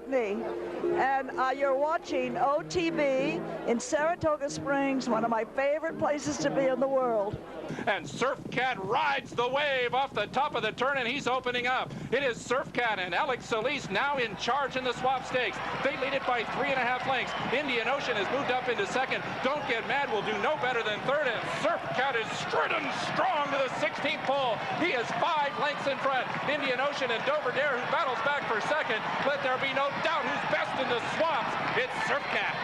Whitney, and you're watching OTB in Saratoga Springs, one of my favorite places to be in the world. And Surfcat rides the wave off the top of the turn, and he's opening up. It is Surfcat and Alex Solis now in charge in the swap stakes. They lead it by 3.5 lengths. Indian Ocean has moved up into second. Don't Get Mad will do no better than third, and Surfcat is stridden strong to the 16th pole. He is 5 lengths in front. Indian Ocean and Dover Dare, who battles back for second. Let there be no doubt who's best in the swaps. It's Surfcat.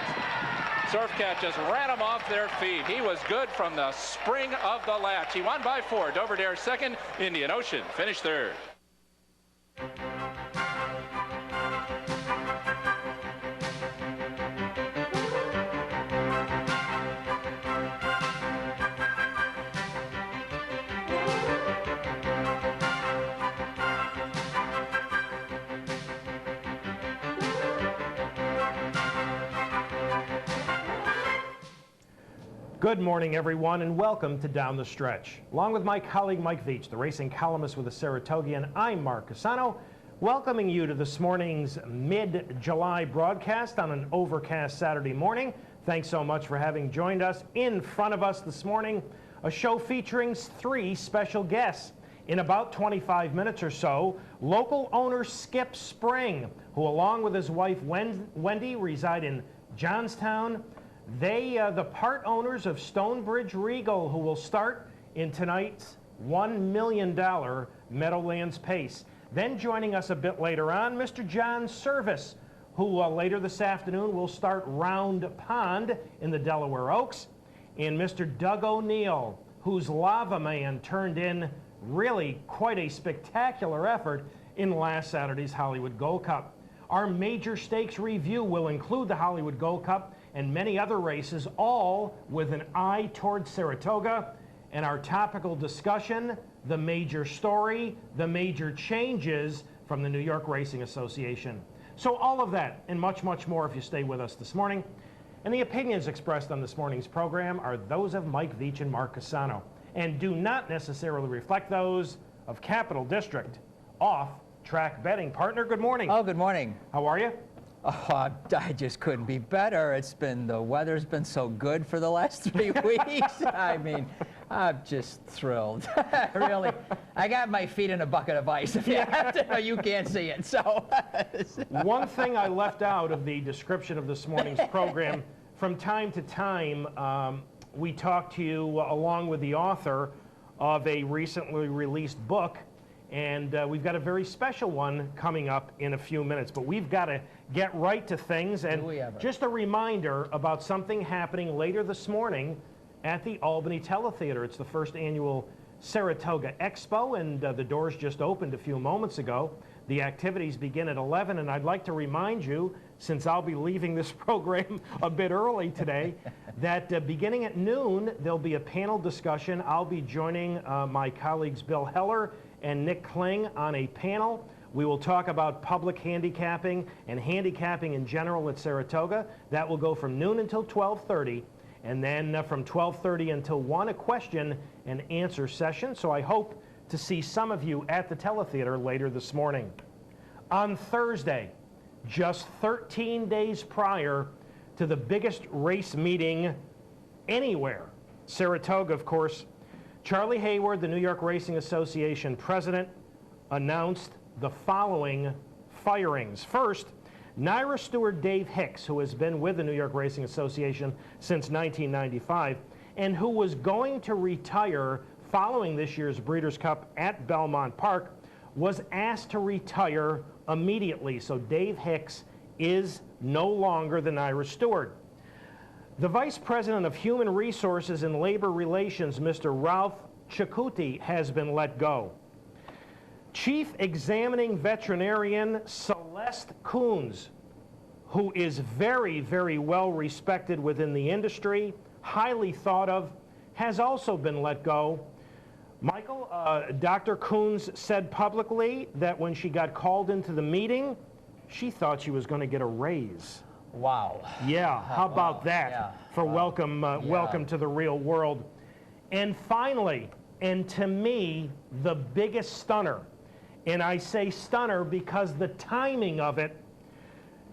Surfcat just ran him off their feet. He was good from the spring of the latch. He won by 4. Dover Dare second. Indian Ocean finished third. Good morning, everyone, and welcome to Down the Stretch. Along with my colleague Mike VIETCH, the racing columnist with the Saratogian, I'm Mark CUSANO, welcoming you to this morning's mid-July broadcast on an overcast Saturday morning. Thanks so much for having joined us. In front of us this morning, a show featuring 3 special guests. In about 25 minutes or so, local owner Skip Spring, who along with his wife Wendy reside in Johnstown. They, the part owners of Stonebridge Regal, who will start in tonight's $1 million Meadowlands Pace. Then joining us a bit later on, Mr. John Service, who later this afternoon will start Round Pond in the Delaware Oaks. And Mr. Doug O'Neill, whose Lava Man turned in really quite a spectacular effort in last Saturday's Hollywood Gold Cup. Our major stakes review will include the Hollywood Gold Cup and many other races, all with an eye toward Saratoga. And our topical discussion, the major story, the major changes from the New York Racing Association. So all of that and much, much more if you stay with us this morning. And the opinions expressed on this morning's program are those of Mike VIETCH and Mark CUSANO, and do not necessarily reflect those of Capital District Off-Track Betting. Partner, good morning. Oh, good morning. How are you? Oh, I just couldn't be better. The weather's been so good for the last 3 weeks. I mean, I'm just thrilled. Really. I got my feet in a bucket of ice. If you have to, you can't see it. So, one thing I left out of the description of this morning's program, from time to time, we talk to you along with the author of a recently released book, and we've got a very special one coming up in a few minutes. But we've got to get right to things, and just a reminder about something happening later this morning at the Albany Teletheater. It's the first annual Saratoga Expo, and the doors just opened a few moments ago. The activities begin at 11, and I'd like to remind you, since I'll be leaving this program a bit early today, that beginning at noon, there'll be a panel discussion. I'll be joining my colleagues Bill Heller and Nick Kling on a panel. We will talk about public handicapping and handicapping in general at Saratoga. That will go from noon until 12:30, and then from 12:30 until 1, a question and answer session. So I hope to see some of you at the Teletheater later this morning. On Thursday, just 13 days prior to the biggest race meeting anywhere, Saratoga, of course, Charlie Hayward, the New York Racing Association president, announced the following firings. First, NYRA steward Dave Hicks, who has been with the New York Racing Association since 1995, and who was going to retire following this year's Breeders' Cup at Belmont Park, was asked to retire immediately. So Dave Hicks is no longer the NYRA steward. The Vice President of Human Resources and Labor Relations, Mr. Ralph Cicutti, has been let go. Chief Examining Veterinarian Celeste Coons, who is very, very well respected within the industry, highly thought of, has also been let go. Michael, Dr. Coons said publicly that when she got called into the meeting, she thought she was going to get a raise. Wow. Yeah, how about that for welcome to the real world. And finally, and to me, the biggest stunner, and I say stunner because the timing of it,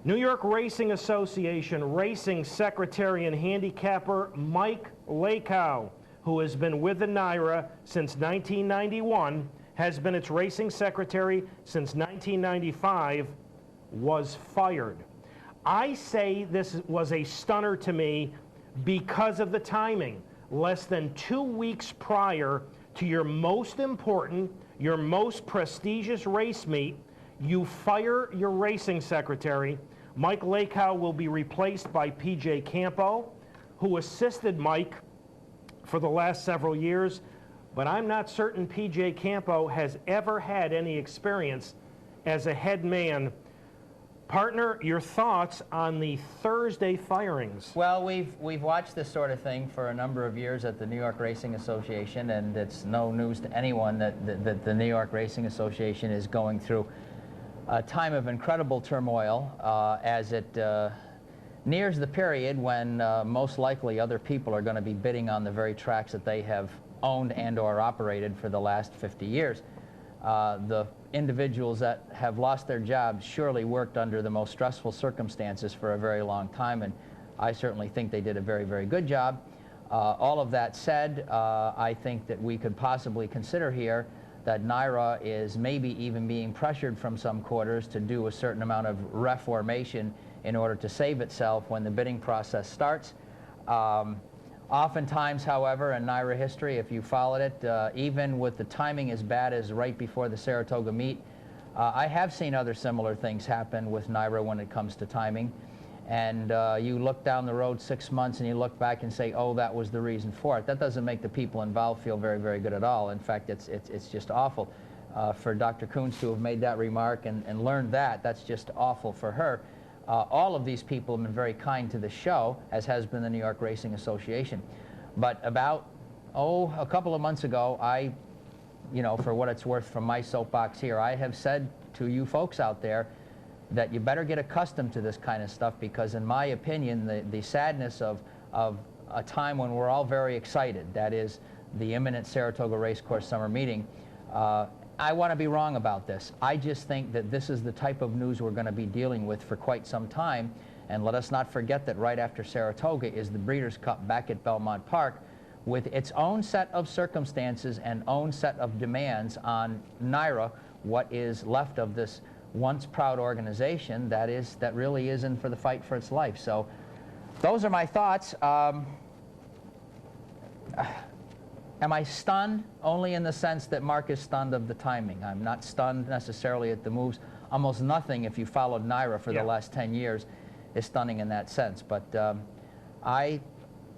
New York Racing Association Racing Secretary and handicapper Mike Lakow, who has been with the NYRA since 1991, has been its racing secretary since 1995, was fired. I say this was a stunner to me because of the timing. Less than 2 weeks prior to your most important, your most prestigious race meet, you fire your racing secretary. Mike Lakow will be replaced by P.J. Campo, who assisted Mike for the last several years, but I'm not certain P.J. Campo has ever had any experience as a head man. Partner, your thoughts on the Thursday firings? Well, we've watched this sort of thing for a number of years at the New York Racing Association, and it's no news to anyone that the New York Racing Association is going through a time of incredible turmoil as it nears the period when most likely other people are going to be bidding on the very tracks that they have owned and or operated for the last 50 years. The individuals that have lost their jobs surely worked under the most stressful circumstances for a very long time, and I certainly think they did a very, very good job. All of that said, I think that we could possibly consider here that NYRA is maybe even being pressured from some quarters to do a certain amount of reformation in order to save itself when the bidding process starts. Oftentimes, however, in NYRA history, if you followed it, even with the timing as bad as right before the Saratoga meet, I have seen other similar things happen with NYRA when it comes to timing. And you look down the road 6 months and you look back and say, oh, that was the reason for it. That doesn't make the people involved feel very, very good at all. In fact, it's just awful. For Dr. Coons to have made that remark and learned that, that's just awful for her. All of these people have been very kind to the show, as has been the New York Racing Association. But about, a couple of months ago, for what it's worth from my soapbox here, I have said to you folks out there that you better get accustomed to this kind of stuff, because in my opinion, the sadness of a time when we're all very excited, that is the imminent Saratoga Racecourse Summer Meeting, I want to be wrong about this. I just think that this is the type of news we're going to be dealing with for quite some time. And let us not forget that right after Saratoga is the Breeders' Cup back at Belmont Park, with its own set of circumstances and own set of demands on NYRA, what is left of this once proud organization that really is in for the fight for its life. So those are my thoughts. Am I stunned? Only in the sense that Mark is stunned of the timing. I'm not stunned necessarily at the moves. Almost nothing, if you followed NYRA for the last 10 years, is stunning in that sense. But I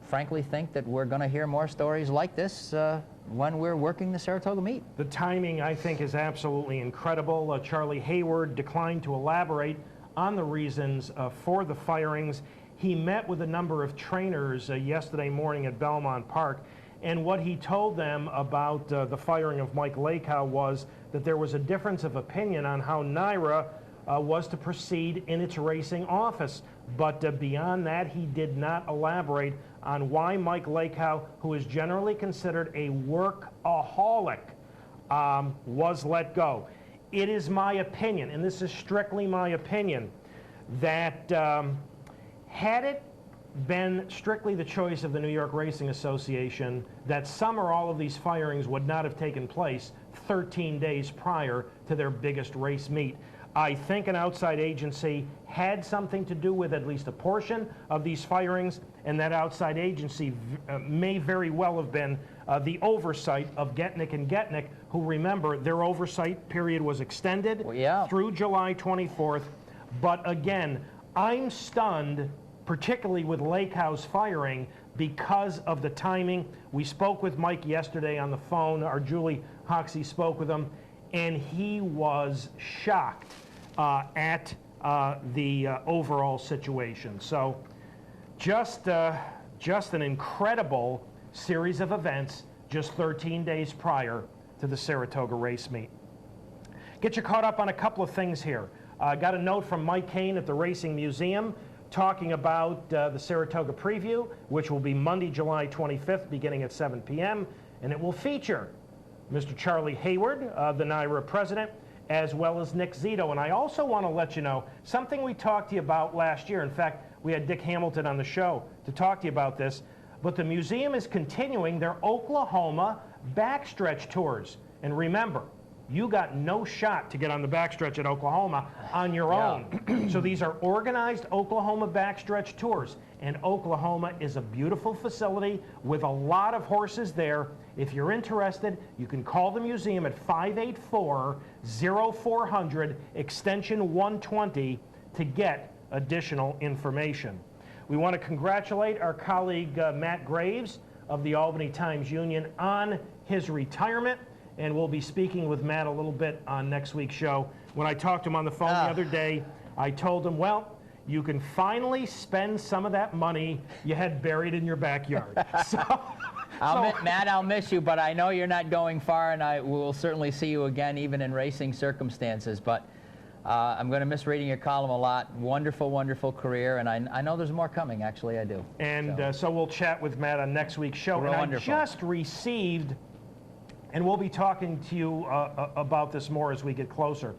frankly think that we're going to hear more stories like this when we're working the Saratoga meet. The timing, I think, is absolutely incredible. Charlie Hayward declined to elaborate on the reasons for the firings. He met with a number of trainers yesterday morning at Belmont Park, and what he told them about the firing of Mike Lakow was that there was a difference of opinion on how NYRA was to proceed in its racing office. But beyond that, he did not elaborate on why Mike Lakow, who is generally considered a workaholic, was let go. It is my opinion, and this is strictly my opinion, that had it been strictly the choice of the New York Racing Association, that some or all of these firings would not have taken place 13 days prior to their biggest race meet. I think an outside agency had something to do with at least a portion of these firings, and that outside agency may very well have been the oversight of Getnick and Getnick, who, remember, their oversight period was extended through July 24th. But again, I'm stunned, particularly with Lakow's firing, because of the timing. We spoke with Mike yesterday on the phone. Our Julie Hoxie spoke with him, and he was shocked at the overall situation. So just an incredible series of events just 13 days prior to the Saratoga race meet. Get you caught up on a couple of things here. Got a note from Mike Kane at the Racing Museum talking about the Saratoga preview, which will be Monday, July 25th, beginning at 7 p.m., and it will feature Mr. Charlie Hayward, the NYRA president, as well as Nick Zito. And I also want to let you know something we talked to you about last year. In fact, we had Dick Hamilton on the show to talk to you about this. But the museum is continuing their Oklahoma backstretch tours. And remember, you got no shot to get on the backstretch at Oklahoma on your own. So these are organized Oklahoma backstretch tours. And Oklahoma is a beautiful facility with a lot of horses there. If you're interested, you can call the museum at 584-0400, extension 120, to get additional information. We want to congratulate our colleague Matt Graves of the Albany Times-Union on his retirement. And we'll be speaking with Matt a little bit on next week's show. When I talked to him on the phone the other day, I told him, well, you can finally spend some of that money you had buried in your backyard. Matt, I'll miss you, but I know you're not going far, and I will certainly see you again, even in racing circumstances. But I'm going to miss reading your column a lot. Wonderful, wonderful career, and I know there's more coming. Actually, I do. And so we'll chat with Matt on next week's show. And wonderful. I just received... And we'll be talking to you about this more as we get closer.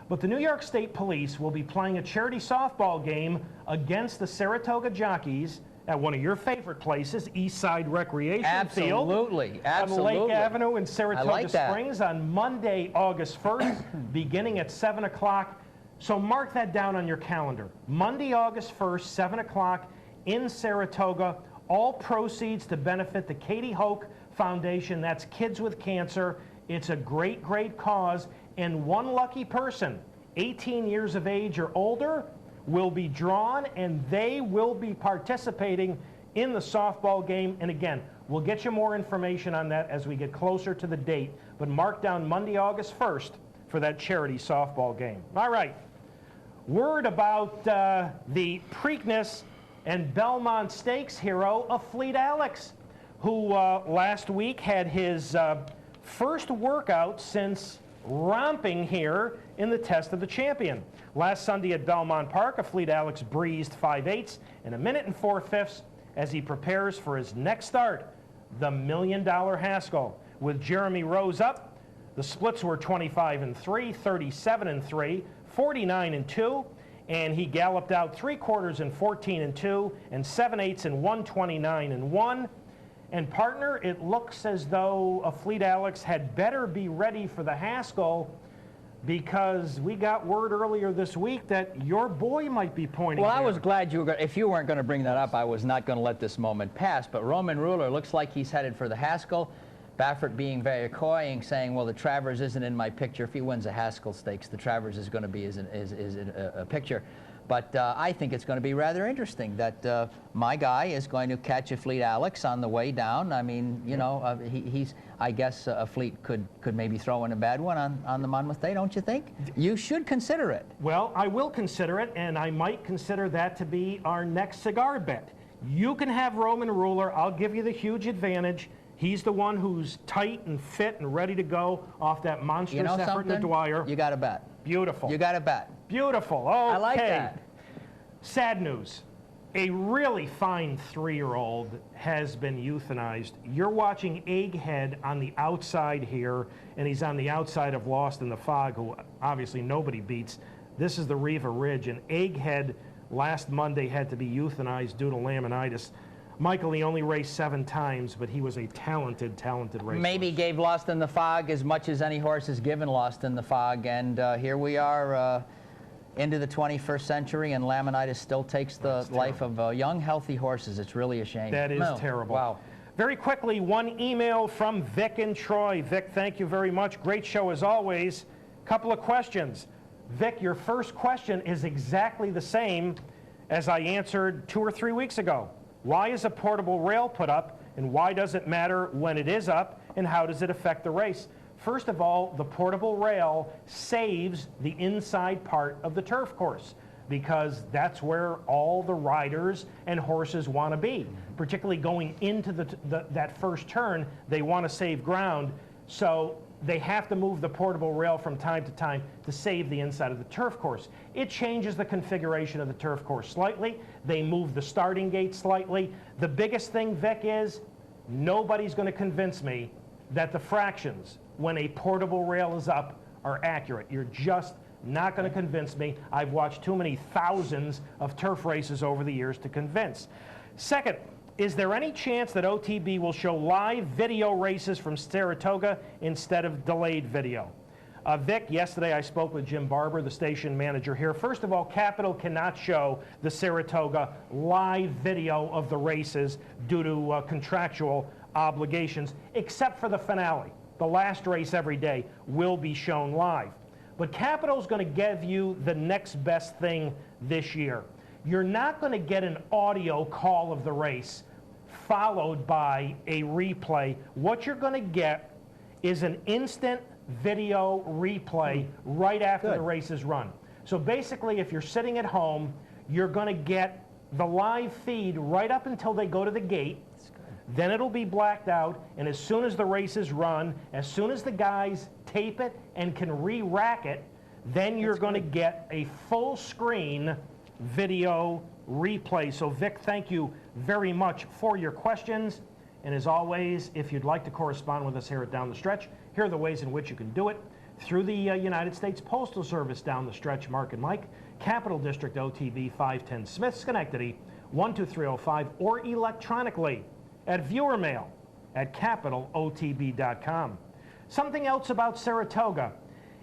But the New York State Police will be playing a charity softball game against the Saratoga Jockeys at one of your favorite places, Eastside Recreation Field. Absolutely. On Lake Avenue in Saratoga Springs on Monday, August 1st, beginning at 7 o'clock. So mark that down on your calendar. Monday, August 1st, 7 o'clock in Saratoga. All proceeds to benefit the Katie Hoke Foundation. That's Kids with Cancer. It's a great, great cause. And one lucky person, 18 years of age or older, will be drawn, and they will be participating in the softball game. And again, we'll get you more information on that as we get closer to the date. But mark down Monday, August 1st for that charity softball game. All right. Word about the Preakness and Belmont Stakes hero of Fleet Alex, who last week had his first workout since romping here in the Test of the Champion. Last Sunday at Belmont Park, a Fleet Alex breezed 5/8 in 1 minute and 4/5 as he prepares for his next start, the $1 Million Haskell. With Jeremy Rose up, the splits were 25-3, 37-3, 49-2, and he galloped out 3/4 in 14-2 and 7/8 in 129-1. And partner, it looks as though a Fleet Alex had better be ready for the Haskell, because we got word earlier this week that your boy might be pointing. Well, there. I was glad you were going. If you weren't going to bring that up, I was not going to let this moment pass. But Roman Ruler looks like he's headed for the Haskell. Baffert being very coy and saying, well, the Travers isn't in my picture. If he wins a Haskell Stakes, the Travers is going to be a picture. But I think it's going to be rather interesting that my guy is going to catch a Fleet Alex on the way down. I mean, you know, I guess a Fleet could maybe throw in a bad one on the Monmouth Day, don't you think? You should consider it. Well, I will consider it, and I might consider that to be our next cigar bet. You can have Roman Ruler. I'll give you the huge advantage. He's the one who's tight and fit and ready to go off that monstrous effort in the Dwyer. You got to bet. Beautiful. You got to bet. Beautiful. Okay. I like that. Sad news. A really fine 3-year-old has been euthanized. You're watching Egghead on the outside here, and he's on the outside of Lost in the Fog, who obviously nobody beats. This is the Riva Ridge, and Egghead last Monday had to be euthanized due to laminitis. Michael, he only raced 7 times, but he was a talented, talented racer. Maybe gave Lost in the Fog as much as any horse has given Lost in the Fog, and here we are into the 21st century, and laminitis still takes the life of young, healthy horses. It's really a shame. That is terrible. Wow. Very quickly, one email from Vic in Troy. Vic, thank you very much. Great show as always. Couple of questions. Vic, your first question is exactly the same as I answered 2 or 3 weeks ago. Why is a portable rail put up, and why does it matter when it is up, and how does it affect the race? First of all, the portable rail saves the inside part of the turf course, because that's where all the riders and horses want to be. Particularly going into that first turn, they want to save ground, so they have to move the portable rail from time to time to save the inside of the turf course. It changes the configuration of the turf course slightly. They move the starting gate slightly. The biggest thing, Vic, is nobody's going to convince me that the fractions, when a portable rail is up, are accurate. You're just not going to convince me. I've watched too many thousands of turf races over the years to convince. Second, is there any chance that OTB will show live video races from Saratoga instead of delayed video? Vic, yesterday I spoke with Jim Barber, the station manager here. First of all, Capitol cannot show the Saratoga live video of the races due to contractual obligations, except for the finale. The last race every day will be shown live. But Capitol's going to give you the next best thing this year. You're not going to get an audio call of the race followed by a replay. What you're going to get is an instant video replay right after the race is run. So basically, if you're sitting at home, you're going to get the live feed right up until they go to the gate. Then it'll be blacked out, and as soon as the race is run, as soon as the guys tape it and can re-rack it, then you're going to get a full screen video replay. So Vic, thank you very much for your questions. And as always, if you'd like to correspond with us here at Down the Stretch, here are the ways in which you can do it. Through the United States Postal Service Down the Stretch, Mark and Mike, Capital District OTB 510 Smith, Schenectady 12305, or electronically at viewer mail at capitalotb.com. Something else about Saratoga.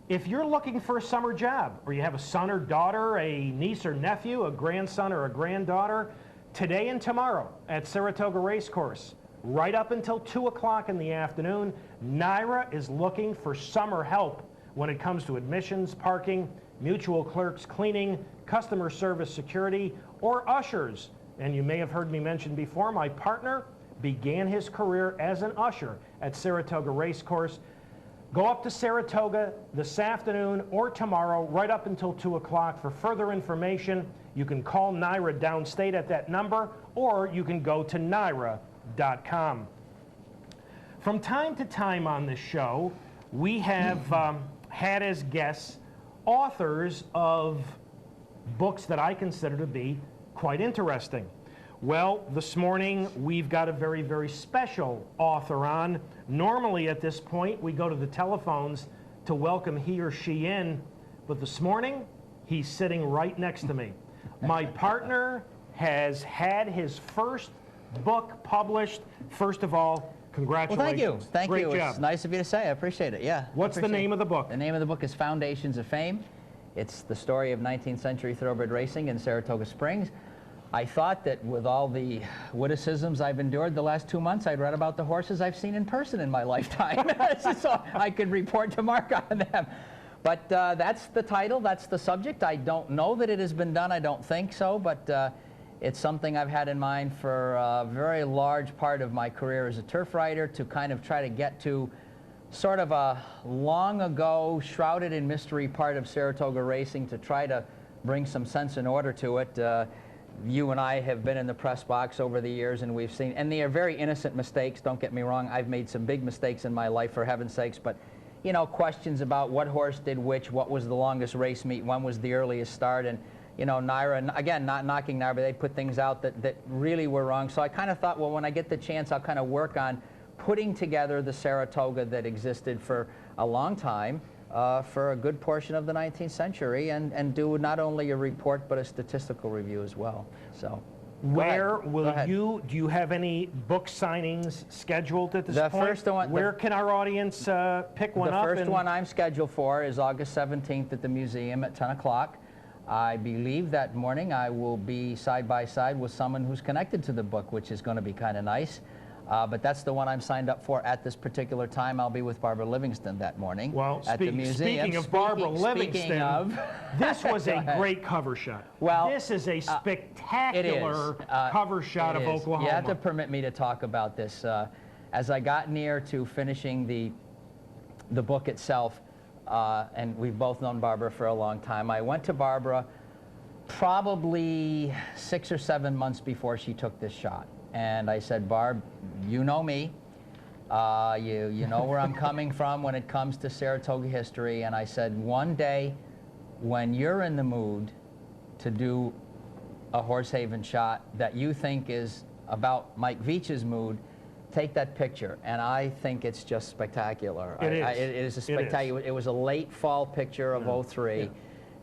If you're looking for a summer job, or you have a son or daughter, a niece or nephew, a grandson or a granddaughter, today and tomorrow at Saratoga Racecourse, right up until 2 o'clock in the afternoon, NYRA is looking for summer help when it comes to admissions, parking, mutual clerks, cleaning, customer service, security, or ushers. And you may have heard me mention before, my partner began his career as an usher at Saratoga Racecourse. Go up to Saratoga this afternoon or tomorrow, right up until 2 o'clock. For further information, you can call NYRA downstate at that number, or you can go to NYRA.com. From time to time on this show, we have had as guests authors of books that I consider to be quite interesting. Well, this morning we've got a very, very special author on. Normally at this point we go to the telephones to welcome he or she in, but this morning he's sitting right next to me. My partner has had his first book published. First of all, congratulations. Well, thank you. Thank you. Great job. It's nice of you to say. I appreciate it. Yeah. What's the name of the book? The name of the book is Foundations of Fame. It's the story of 19th century thoroughbred racing in Saratoga Springs. I thought that with all the witticisms I've endured the last 2 months, I'd read about the horses I've seen in person in my lifetime, so I could report to Mark on them. But that's the title, that's the subject. I don't know that it has been done, I don't think so, but it's something I've had in mind for a very large part of my career as a turf rider, to kind of try to get to sort of a long ago, shrouded in mystery part of Saratoga racing, to try to bring some sense and order to it. You and I have been in the press box over the years, and we've seen, and they are very innocent mistakes, don't get me wrong. I've made some big mistakes in my life, for heaven's sakes, but you know, questions about what horse did which, what was the longest race meet, when was the earliest start, and you know, NYRA, and again, not knocking NYRA, but they put things out that really were wrong. So I kind of thought, well, when I get the chance, I'll kind of work on putting together the Saratoga that existed for a long time, for a good portion of the 19th century, and do not only a report but a statistical review as well. So, where will you, do you have any book signings scheduled at this point? First one, where can our audience pick one up? The first one I'm scheduled for is August 17th at the museum at 10 o'clock. I believe that morning I will be side by side with someone who's connected to the book, which is going to be kind of nice. But that's the one I'm signed up for at this particular time. I'll be with Barbara Livingston that morning at the museum. Speaking of Barbara Livingston, this was a great cover shot. Well, this is a spectacular cover shot of Oklahoma. You have to permit me to talk about this. As I got near to finishing the book itself, and we've both known Barbara for a long time, I went to Barbara probably 6 or 7 months before she took this shot. And I said, Barb, you know me. You know where I'm coming from when it comes to Saratoga history. And I said, one day, when you're in the mood to do a Horsehaven shot that you think is about Mike VIETCH's mood, take that picture, and I think it's just spectacular. It is. It is a spectacular. It was a late fall picture of 03,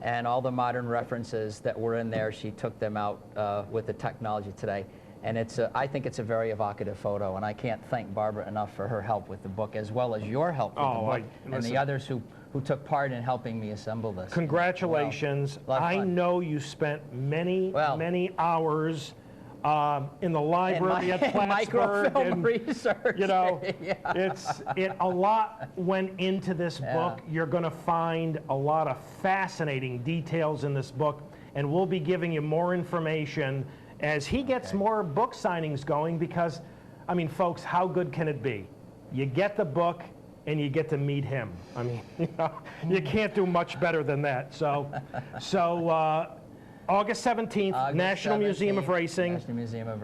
and all the modern references that were in there, she took them out with the technology today. And I think it's a very evocative photo, and I can't thank Barbara enough for her help with the book, as well as your help with the book, and the others who took part in helping me assemble this. Congratulations. Well, I know you spent many hours in the library at Plattsburgh. Microfilm research. You know, a lot went into this book. You're going to find a lot of fascinating details in this book, and we'll be giving you more information as he gets more book signings going, because, I mean, folks, how good can it be? You get the book and you get to meet him. I mean, you can't do much better than that. So August 17th, National Museum of Racing,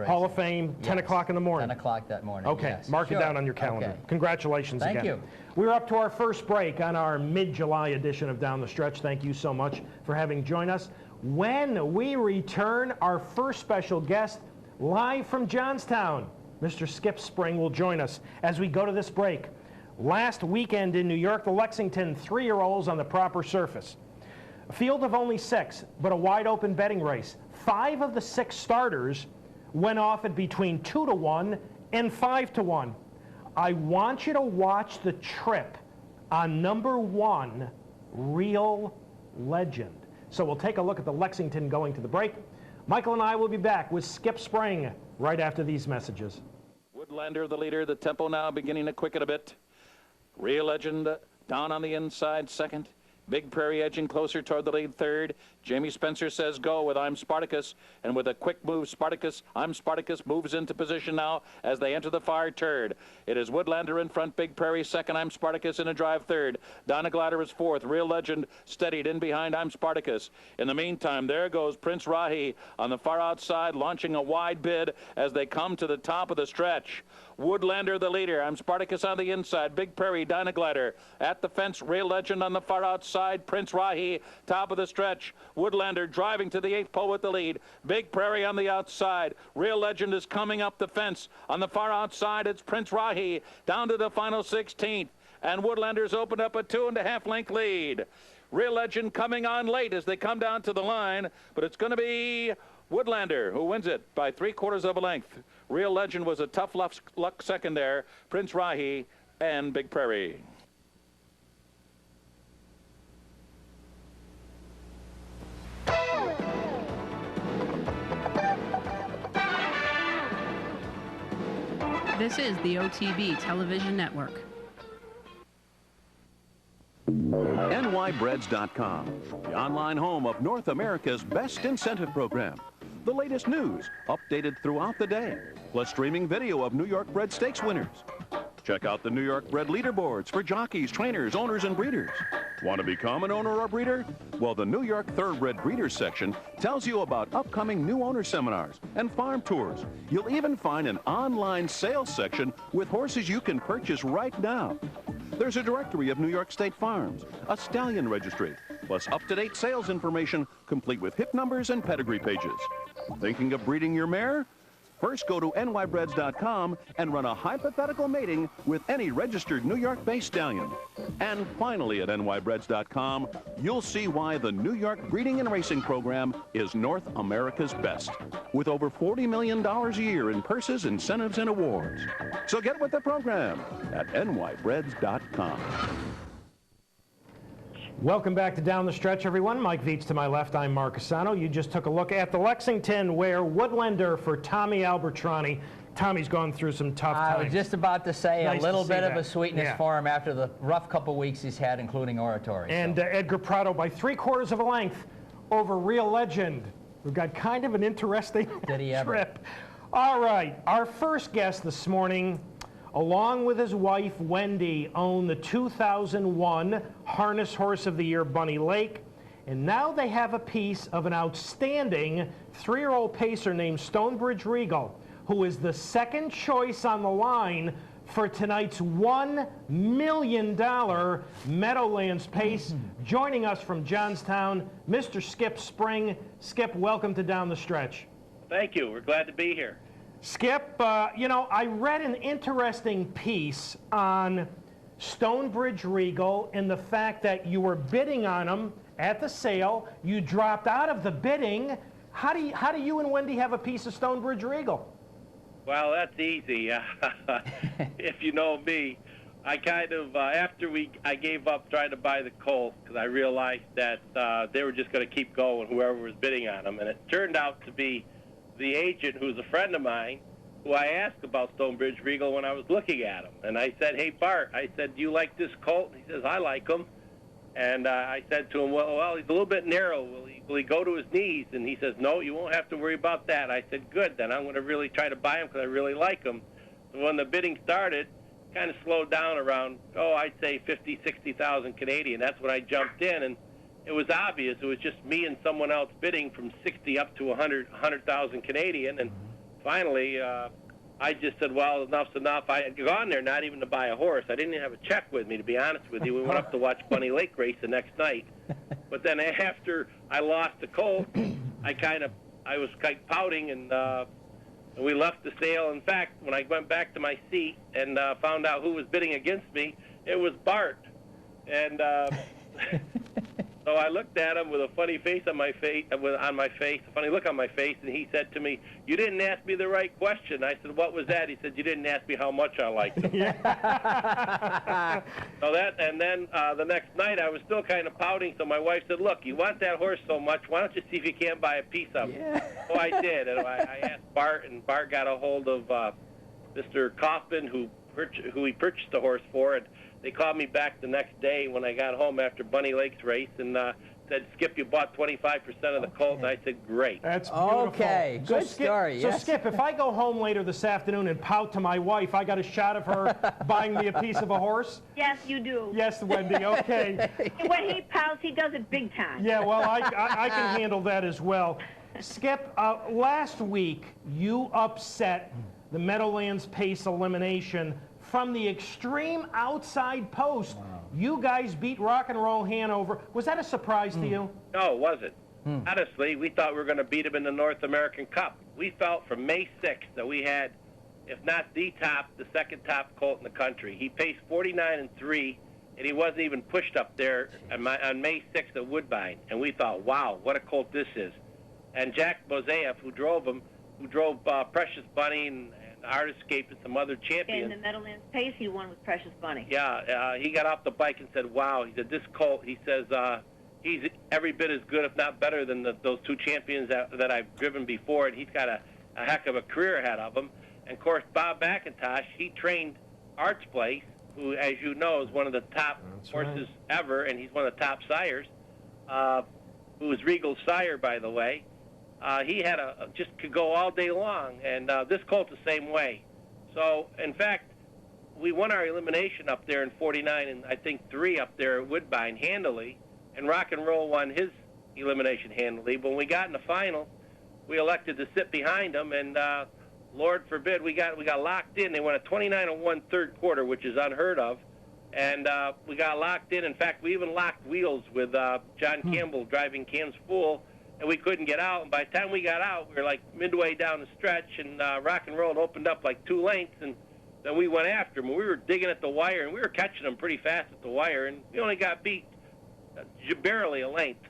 Hall of Fame, 10 o'clock in the morning. 10 o'clock that morning. Okay, mark it down on your calendar. Okay. Congratulations again. Thank you. We're up to our first break on our mid-July edition of Down the Stretch. Thank you so much for having joined us. When we return, our first special guest, live from Johnstown, Mr. Skip Spring will join us as we go to this break. Last weekend in New York, the Lexington 3-year-olds on the proper surface. A field of only 6, but a wide-open betting race. 5 of the 6 starters went off at between 2-1 and 5-1. I want you to watch the trip on number 1, Real Legend. So we'll take a look at the Lexington going to the break. Michael and I will be back with Skip Spring right after these messages. Woodlander, the leader. The tempo now beginning to quicken a bit. Real Legend down on the inside, second. Big Prairie edging closer toward the lead, third. Jamie Spencer says go with I'm Spartacus, and with a quick move, I'm Spartacus moves into position now as they enter the far turn. It is Woodlander in front, Big Prairie second, I'm Spartacus in a drive third. Donna Glider is fourth, Real Legend steadied in behind I'm Spartacus. In the meantime, there goes Prince Rahi on the far outside, launching a wide bid as they come to the top of the stretch. Woodlander the leader, I'm Spartacus on the inside, Big Prairie, Donna Glider at the fence, Real Legend on the far outside, Prince Rahi top of the stretch. Woodlander driving to the 8th pole with the lead. Big Prairie on the outside. Real Legend is coming up the fence. On the far outside, it's Prince Rahi down to the final 16th. And Woodlander's opened up a 2.5 length lead. Real Legend coming on late as they come down to the line, but it's going to be Woodlander who wins it by 3/4 of a length. Real Legend was a tough luck second there. Prince Rahi and Big Prairie. This is the OTB Television Network. NYBreads.com, the online home of North America's best incentive program. The latest news, updated throughout the day, plus streaming video of New York bred stakes winners. Check out the New York bred leaderboards for jockeys, trainers, owners, and breeders. Want to become an owner or breeder? Well, the New York Thoroughbred Breeders section tells you about upcoming new owner seminars and farm tours. You'll even find an online sales section with horses you can purchase right now. There's a directory of New York State farms, a stallion registry, plus up-to-date sales information complete with hip numbers and pedigree pages. Thinking of breeding your mare? First, go to nybreds.com and run a hypothetical mating with any registered New York-based stallion. And finally, at nybreds.com, you'll see why the New York Breeding and Racing Program is North America's best, with over $40 million a year in purses, incentives, and awards. So get with the program at nybreds.com. Welcome back to Down the Stretch, everyone. Mike Vietch to my left. I'm Mark CUSANO. You just took a look at the Lexington, where Woodlander for Tommy Albertrani. Tommy's gone through some tough times. I was just about to say Nice a little to see bit of that. a sweetness for him after the rough couple weeks he's had, including oratory. And Edgar Prado by 3/4 of a length over Real Legend. We've got kind of an interesting trip. All right, our first guest this morning, along with his wife, Wendy, own the 2001 Harness Horse of the Year, Bunny Lake. And now they have a piece of an outstanding 3-year-old pacer named Stonebridge Regal, who is the second choice on the line for tonight's $1 million Meadowlands Pace. Joining us from Johnstown, Mr. Skip Spring. Skip, welcome to Down the Stretch. Thank you. We're glad to be here. Skip, you know, I read an interesting piece on Stonebridge Regal and the fact that you were bidding on them at the sale. You dropped out of the bidding. How do you and Wendy have a piece of Stonebridge Regal? Well, that's easy. If you know me, I kind of, I gave up trying to buy the Colt because I realized that they were just going to keep going, whoever was bidding on them. And it turned out to be the agent, who's a friend of mine, who I asked about Stonebridge Regal when I was looking at him. And I said, hey, Bart, I said, do you like this Colt? And he says, I like him. And I said to him, well, he's a little bit narrow. Will he go to his knees? And he says, no, you won't have to worry about that. I said, good, then I'm going to really try to buy him because I really like him. So when the bidding started, kind of slowed down around, I'd say 50, 60,000 Canadian. That's when I jumped in, and it was obvious. It was just me and someone else bidding from 60 up to 100,000 Canadian. And finally, I just said, well, enough's enough. I had gone there not even to buy a horse. I didn't even have a check with me, to be honest with you. We went up to watch Bunny Lake race the next night. But then after I lost the Colt, I was kind of pouting, and we left the sale. In fact, when I went back to my seat and found out who was bidding against me, it was Bart. And so I looked at him with a funny face on my face, a funny look on my face, and he said to me, you didn't ask me the right question. I said, what was that? He said, you didn't ask me how much I liked him. And then the next night I was still kind of pouting, so my wife said, look, you want that horse so much, why don't you see if you can't buy a piece of it? Yeah. So I did, and I asked Bart, and Bart got a hold of Mr. Kaufman, who he purchased the horse for, and they called me back the next day when I got home after Bunny Lake's race and said, Skip, you bought 25% of the Colt. And I said, great. That's beautiful. Okay, good story. So, yes. Skip, if I go home later this afternoon and pout to my wife, I got a shot of her buying me a piece of a horse? Yes, you do. Yes, Wendy, okay. When he pouts, he does it big time. Yeah, well, I can handle that as well. Skip, last week you upset the Meadowlands Pace elimination from the extreme outside post. Wow. You guys beat Rock and Roll Hanover. Was that a surprise to you? No, it wasn't. Honestly, we thought we were going to beat him in the North American Cup. We felt from May 6th that we had, if not the second top colt in the country. He paced 49-3, and he wasn't even pushed up there on May 6th at Woodbine. And we thought, wow, what a colt this is. And Jack Bozaev, who drove Precious Bunny and Artiscape and some other champions. In the Meadowlands Pace, he won with Precious Bunny. Yeah, he got off the bike and said, wow. He said, this colt, he says, he's every bit as good, if not better, than those two champions that I've driven before, and he's got a heck of a career ahead of him. And, of course, Bob McIntosh, he trained Arts Place, who, as you know, is one of the top horses ever, and he's one of the top sires, who was Regal's sire, by the way. He had just could go all day long, and this colt the same way. So, in fact, we won our elimination up there in 49 and I think 3 up there at Woodbine handily, and Rock and Roll won his elimination handily. But when we got in the final, we elected to sit behind them, and Lord forbid, we got locked in. They went a 29-1 third quarter, which is unheard of, and we got locked in. In fact, we even locked wheels with John Campbell driving Cam's Fool, and we couldn't get out. And by the time we got out, we were like midway down the stretch, and Rock and Roll opened up like 2 lengths, and then we went after them. We were digging at the wire, and we were catching them pretty fast at the wire, and we only got beat barely a length.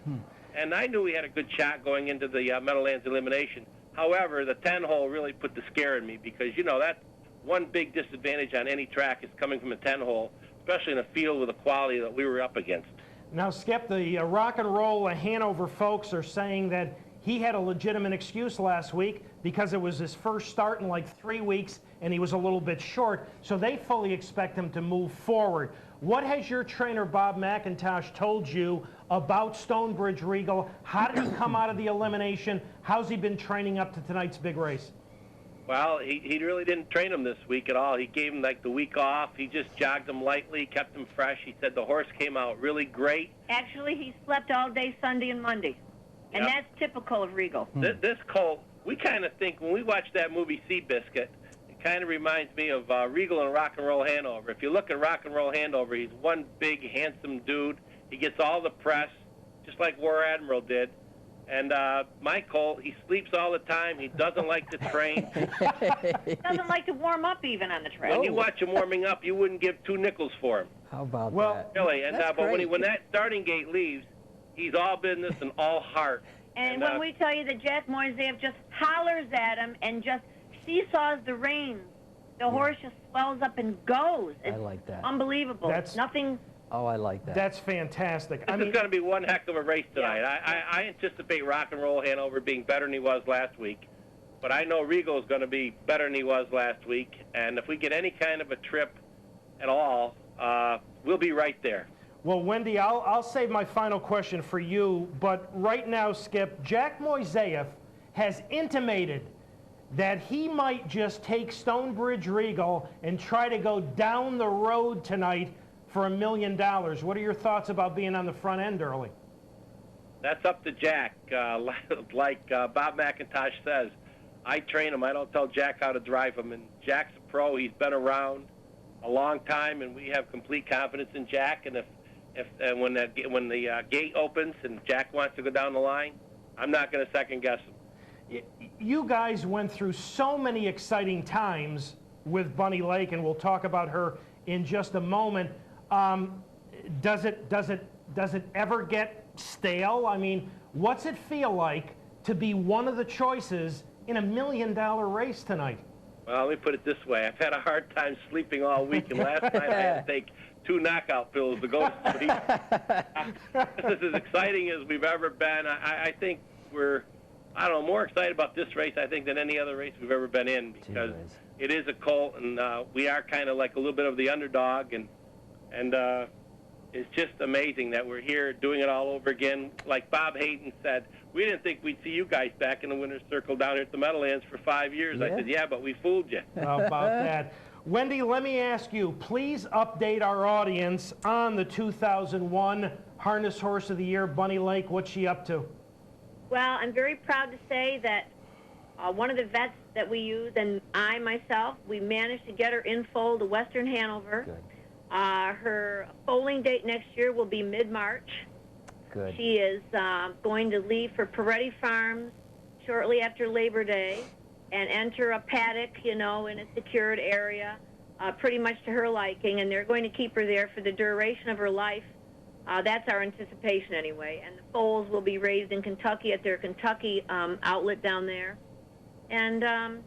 And I knew we had a good shot going into the Meadowlands elimination. However, the 10-hole really put the scare in me because, you know, that's one big disadvantage on any track is coming from a 10-hole, especially in a field with the quality that we were up against. Now, Skip, the Rock and Roll Hanover folks are saying that he had a legitimate excuse last week because it was his first start in like 3 weeks and he was a little bit short, so they fully expect him to move forward. What has your trainer, Bob McIntosh, told you about Stonebridge Regal? How did he come out of the elimination? How's he been training up to tonight's big race? Well, he really didn't train him this week at all. He gave him like the week off. He just jogged him lightly, kept him fresh. He said the horse came out really great. Actually, he slept all day Sunday and Monday, and that's typical of Regal. This colt, we kind of think, when we watch that movie Seabiscuit, it kind of reminds me of Regal and Rock and Roll Hanover. If you look at Rock and Roll Hanover, he's one big, handsome dude. He gets all the press, just like War Admiral did. And my colt, he sleeps all the time. He doesn't like to train. He doesn't like to warm up even on the track. When you watch him warming up, you wouldn't give 2 nickels for him. How about that? Really. And That's but great. when that starting gate leaves, he's all business and all heart. And when we tell you that Jack Moiseyev just hollers at him and just seesaws the reins, the horse just swells up and goes. It's I like that. Unbelievable. Nothing. Oh, I like that. That's fantastic. This is going to be one heck of a race tonight. I anticipate Rock and Roll Hanover being better than he was last week. But I know Regal is going to be better than he was last week. And if we get any kind of a trip at all, we'll be right there. Well, Wendy, I'll save my final question for you. But right now, Skip, Jack Moiseyev has intimated that he might just take Stonebridge Regal and try to go down the road tonight for $1 million. What are your thoughts about being on the front end early? That's up to Jack. Like Bob McIntosh says, I train him. I don't tell Jack how to drive him. And Jack's a pro. He's been around a long time, and we have complete confidence in Jack. And when the gate opens and Jack wants to go down the line, I'm not going to second guess him. You guys went through so many exciting times with Bunny Lake, and we'll talk about her in just a moment. Does it ever get stale? I mean, what's it feel like to be one of the choices in $1 million race tonight? Well, let me put it this way. I've had a hard time sleeping all week, and last night I had to take 2 knockout pills to go to sleep. This is as exciting as we've ever been. I think we're, I don't know, more excited about this race, I think, than any other race we've ever been in, because it is a colt, and we are kind of like a little bit of the underdog, and it's just amazing that we're here doing it all over again. Like Bob Hayden said, we didn't think we'd see you guys back in the winner's circle down here at the Meadowlands for 5 years. I said, yeah, but we fooled you. How about that? Wendy, let me ask you, please update our audience on the 2001 Harness Horse of the Year, Bunny Lake. What's she up to? Well, I'm very proud to say that one of the vets that we use, and I myself, we managed to get her in foal to Western Hanover. Good. Her foaling date next year will be mid-March. Good. She is going to leave for Peretti Farms shortly after Labor Day and enter a paddock, you know, in a secured area, pretty much to her liking, and they're going to keep her there for the duration of her life. That's our anticipation anyway. And the foals will be raised in Kentucky at their Kentucky outlet down there. And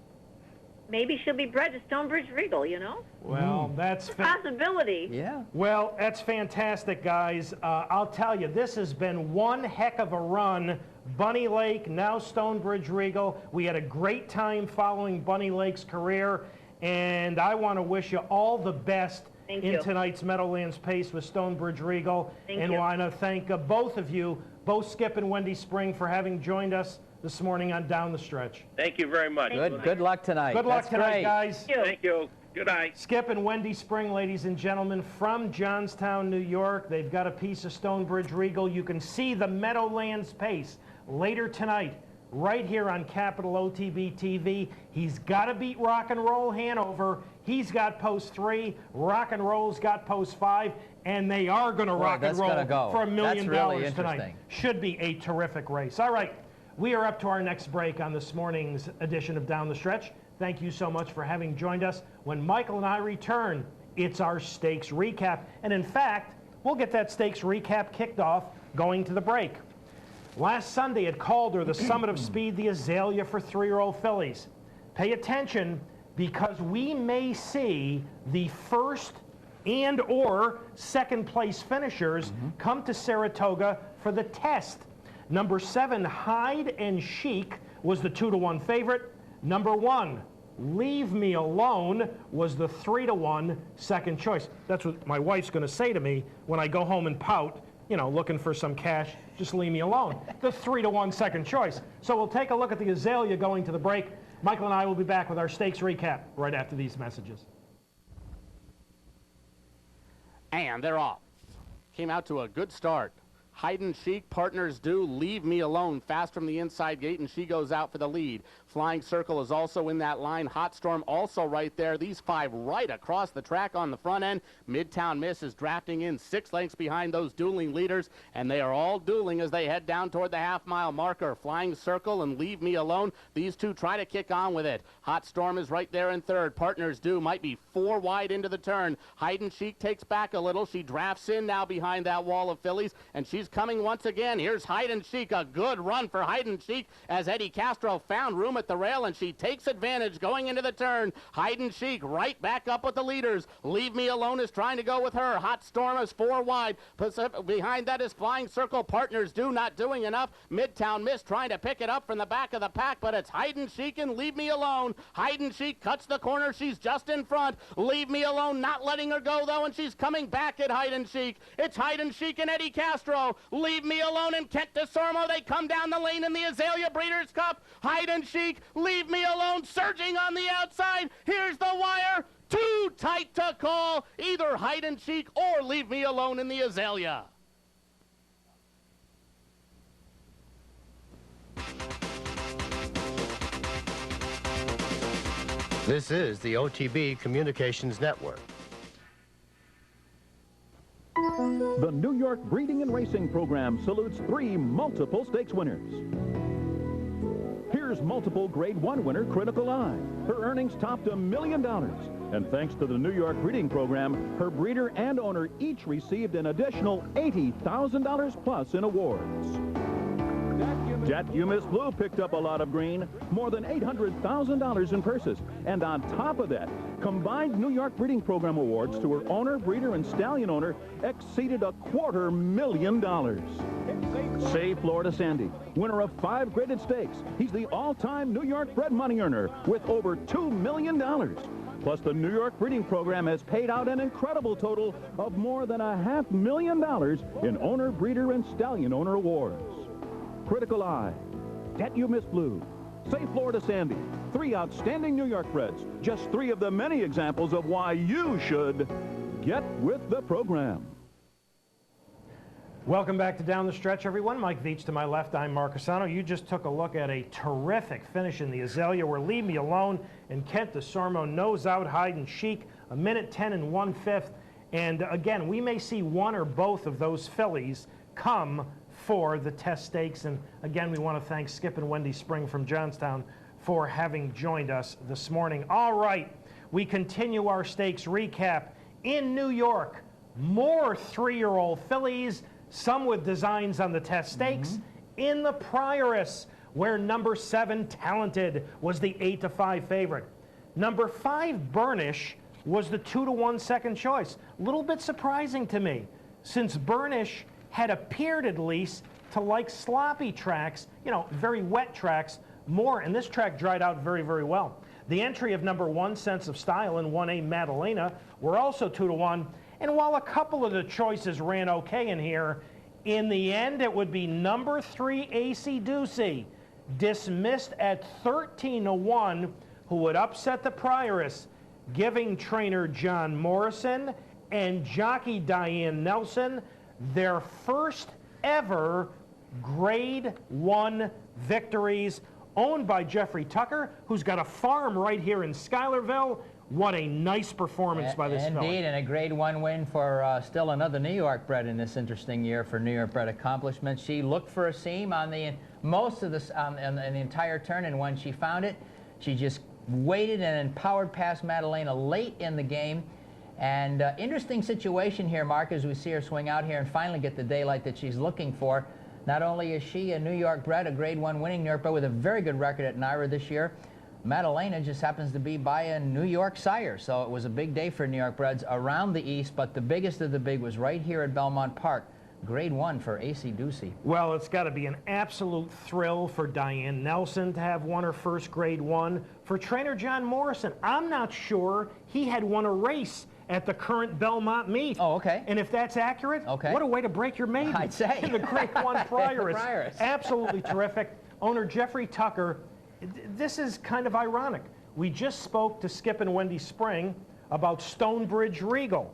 maybe she'll be bred to Stonebridge Regal, you know? Well, that's a possibility. Yeah. Well, that's fantastic, guys. I'll tell you, this has been one heck of a run. Bunny Lake, now Stonebridge Regal. We had a great time following Bunny Lake's career, and I want to wish you all the best in tonight's Meadowlands Pace with Stonebridge Regal. And want to thank both of you, both Skip and Wendy Spring, for having joined us this morning on Down the Stretch. Thank you very much. Good luck tonight. Good luck tonight, great. guys. Thank you. Good night. Skip and Wendy Spring, ladies and gentlemen, from Johnstown, New York. They've got a piece of Stonebridge Regal. You can see the Meadowlands Pace later tonight, right here on Capital OTB TV. He's got to beat Rock and Roll Hanover. He's got post 3. Rock and Roll's got post 5. And they are going to rock and roll for $1 million really tonight. Should be a terrific race. All right, we are up to our next break on this morning's edition of Down the Stretch. Thank you so much for having joined us. When Michael and I return, it's our stakes recap. And in fact, we'll get that stakes recap kicked off going to the break. Last Sunday at Calder, the Summit of Speed, the Azalea for 3-year-old fillies. Pay attention, because we may see the first and or second place finishers come to Saratoga for the test. Number 7, Hyde and Chic, was the 2-to-1 favorite. Number 1, Leave Me Alone, was the 3-to-1 second choice. That's what my wife's going to say to me when I go home and pout, you know, looking for some cash. Just leave me alone. The 3-to-1 second choice. So we'll take a look at the Azalea going to the break. Michael and I will be back with our stakes recap right after these messages. And they're off. Came out to a good start. Hide and Chic, Partners Do, Leave Me Alone, fast from the inside gate, and she goes out for the lead. Flying Circle is also in that line. Hot Storm also right there. These 5 right across the track on the front end. Midtown Miss is drafting in 6 lengths behind those dueling leaders, and they are all dueling as they head down toward the half-mile marker. Flying Circle and Leave Me Alone. These 2 try to kick on with it. Hot Storm is right there in third. Partners Do might be 4 wide into the turn. Hide and Chic takes back a little. She drafts in now behind that wall of fillies, and she's coming once again. Here's Hide and Chic. A good run for Hide and Chic as Eddie Castro found room at the rail, and she takes advantage going into the turn. Hide and Chic right back up with the leaders. Leave Me Alone is trying to go with her. Hot Storm is 4 wide. Behind that is Flying Circle. Partners Do not doing enough. Midtown Miss trying to pick it up from the back of the pack, but it's Hide and Chic and Leave Me Alone. Hide and Chic cuts the corner. She's just in front. Leave Me Alone not letting her go, though, and she's coming back at Hide and Chic. It's Hide and Chic and Eddie Castro. Leave Me Alone and Kent DeSormo. They come down the lane in the Azalea Breeders' Cup. Hide and Chic, Leave Me Alone, surging on the outside. Here's the wire. Too tight to call. Either Hide and Chic or Leave Me Alone in the Azalea. This is the OTB Communications Network. The New York Breeding and Racing Program salutes 3 multiple stakes winners. Here's multiple Grade 1 winner Critical Eye. Her earnings topped $1 million. And thanks to the New York Breeding Program, her breeder and owner each received an additional $80,000 plus in awards. Jet You Miss Blue picked up a lot of green, more than $800,000 in purses. And on top of that, combined New York Breeding Program awards to her owner, breeder, and stallion owner exceeded $250,000. Say Florida Sandy, winner of 5 graded stakes. He's the all-time New York bred money earner with over $2 million. Plus, the New York Breeding Program has paid out an incredible total of more than $500,000 in owner, breeder, and stallion owner awards. Critical Eye, Jet You Miss Blue, Say Florida Sandy, 3 outstanding New York breds. Just 3 of the many examples of why you should get with the program. Welcome back to Down the Stretch, everyone. Mike Veach to my left. I'm Mark CUSANO. You just took a look at a terrific finish in the Azalea where Leave Me Alone and Kent DeSormo nose out Hide and Chic, 1:10 1/5. And again, we may see one or both of those fillies come for the test stakes. And again, we want to thank Skip and Wendy Spring from Johnstown for having joined us this morning. All right, we continue our stakes recap. In New York, more 3-year-old fillies, some with designs on the test stakes. In the Prioress, where number 7, Talented, was the 8-5 favorite. Number 5, Burnish, was the 2-1 second choice. A little bit surprising to me, since Burnish had appeared at least to like sloppy tracks, you know, very wet tracks more, and this track dried out very, very well. The entry of number 1, Sense of Style, and 1A, Madalena, were also 2-1, and while a couple of the choices ran okay in here, in the end it would be number 3, AC Ducey, dismissed at 13-1, who would upset the Prioress, giving trainer John Morrison and jockey Diane Nelson their first ever Grade 1 victories, owned by Jeffrey Tucker, who's got a farm right here in Schuylerville. What a nice performance by this fellow. Indeed, and a Grade 1 win for still another New York bred in this interesting year for New York bred accomplishments. She looked for a seam on the most of this in the entire turn, and when she found it, she just waited and empowered past Madalena late in the game. And interesting situation here, Mark, as we see her swing out here and finally get the daylight that she's looking for. Not only is she a New York bred, a Grade 1 winning New York bred with a very good record at NYRA this year, Madalena just happens to be by a New York sire. So it was a big day for New York breds around the East, but the biggest of the big was right here at Belmont Park. Grade 1 for AC Ducey. Well, it's got to be an absolute thrill for Diane Nelson to have won her first Grade 1. For trainer John Morrison, I'm not sure he had won a race at the current Belmont meet. Oh, okay. And if that's accurate, okay, what a way to break your maiden. I'd say. In the Grade 1 Prioress. Absolutely terrific. Owner Jeffrey Tucker, this is kind of ironic. We just spoke to Skip and Wendy Spring about Stonebridge Regal.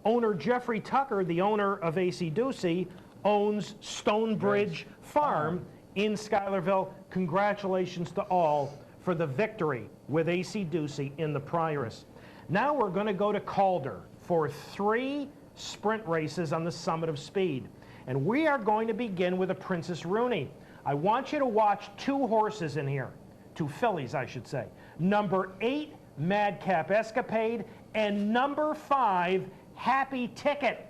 Owner Jeffrey Tucker, the owner of AC Ducey, owns Stonebridge Farm in Schuylerville. Congratulations to all for the victory with AC Ducey in the Prioress. Now we're going to go to Calder for 3 sprint races on the Summit of Speed. And we are going to begin with a Princess Rooney. I want you to watch 2 horses in here, 2 fillies, I should say. Number 8, Madcap Escapade, and number 5, Happy Ticket.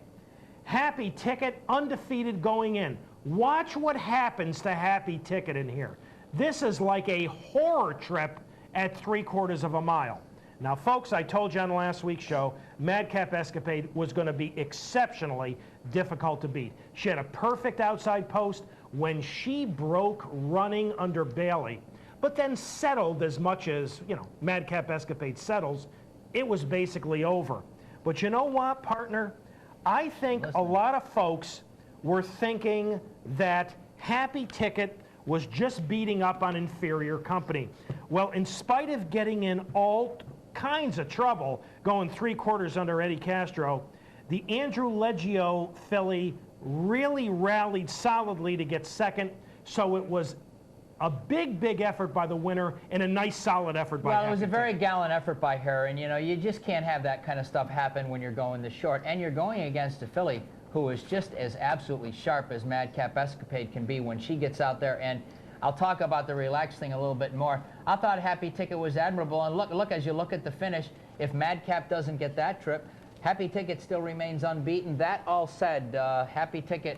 Happy Ticket, undefeated going in. Watch what happens to Happy Ticket in here. This is like a horror trip at 3/4 of a mile. Now, folks, I told you on last week's show, Madcap Escapade was going to be exceptionally difficult to beat. She had a perfect outside post when she broke running under Bailey, but then settled as much as, you know, Madcap Escapade settles. It was basically over. But you know what, partner? I think a lot of folks were thinking that Happy Ticket was just beating up on inferior company. Well, in spite of getting in all kinds of trouble, going 3/4 under Eddie Castro, the Andrew Leggio filly really rallied solidly to get second, so it was a big, big effort by the winner and a nice, solid effort by Well, it was a Happy very Ticket. gallant effort by her, and, you know, you just can't have that kind of stuff happen when you're going this short, and you're going against a filly who is just as absolutely sharp as Madcap Escapade can be when she gets out there. And I'll talk about the relaxed thing a little bit more. I thought Happy Ticket was admirable, and look, as you look at the finish, if Madcap doesn't get that trip, Happy Ticket still remains unbeaten. That all said, Happy Ticket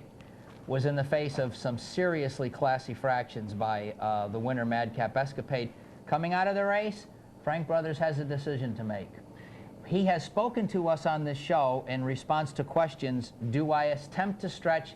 was in the face of some seriously classy fractions by the winner, Madcap Escapade. Coming out of the race, Frank Brothers has a decision to make. He has spoken to us on this show in response to questions, do I attempt to stretch?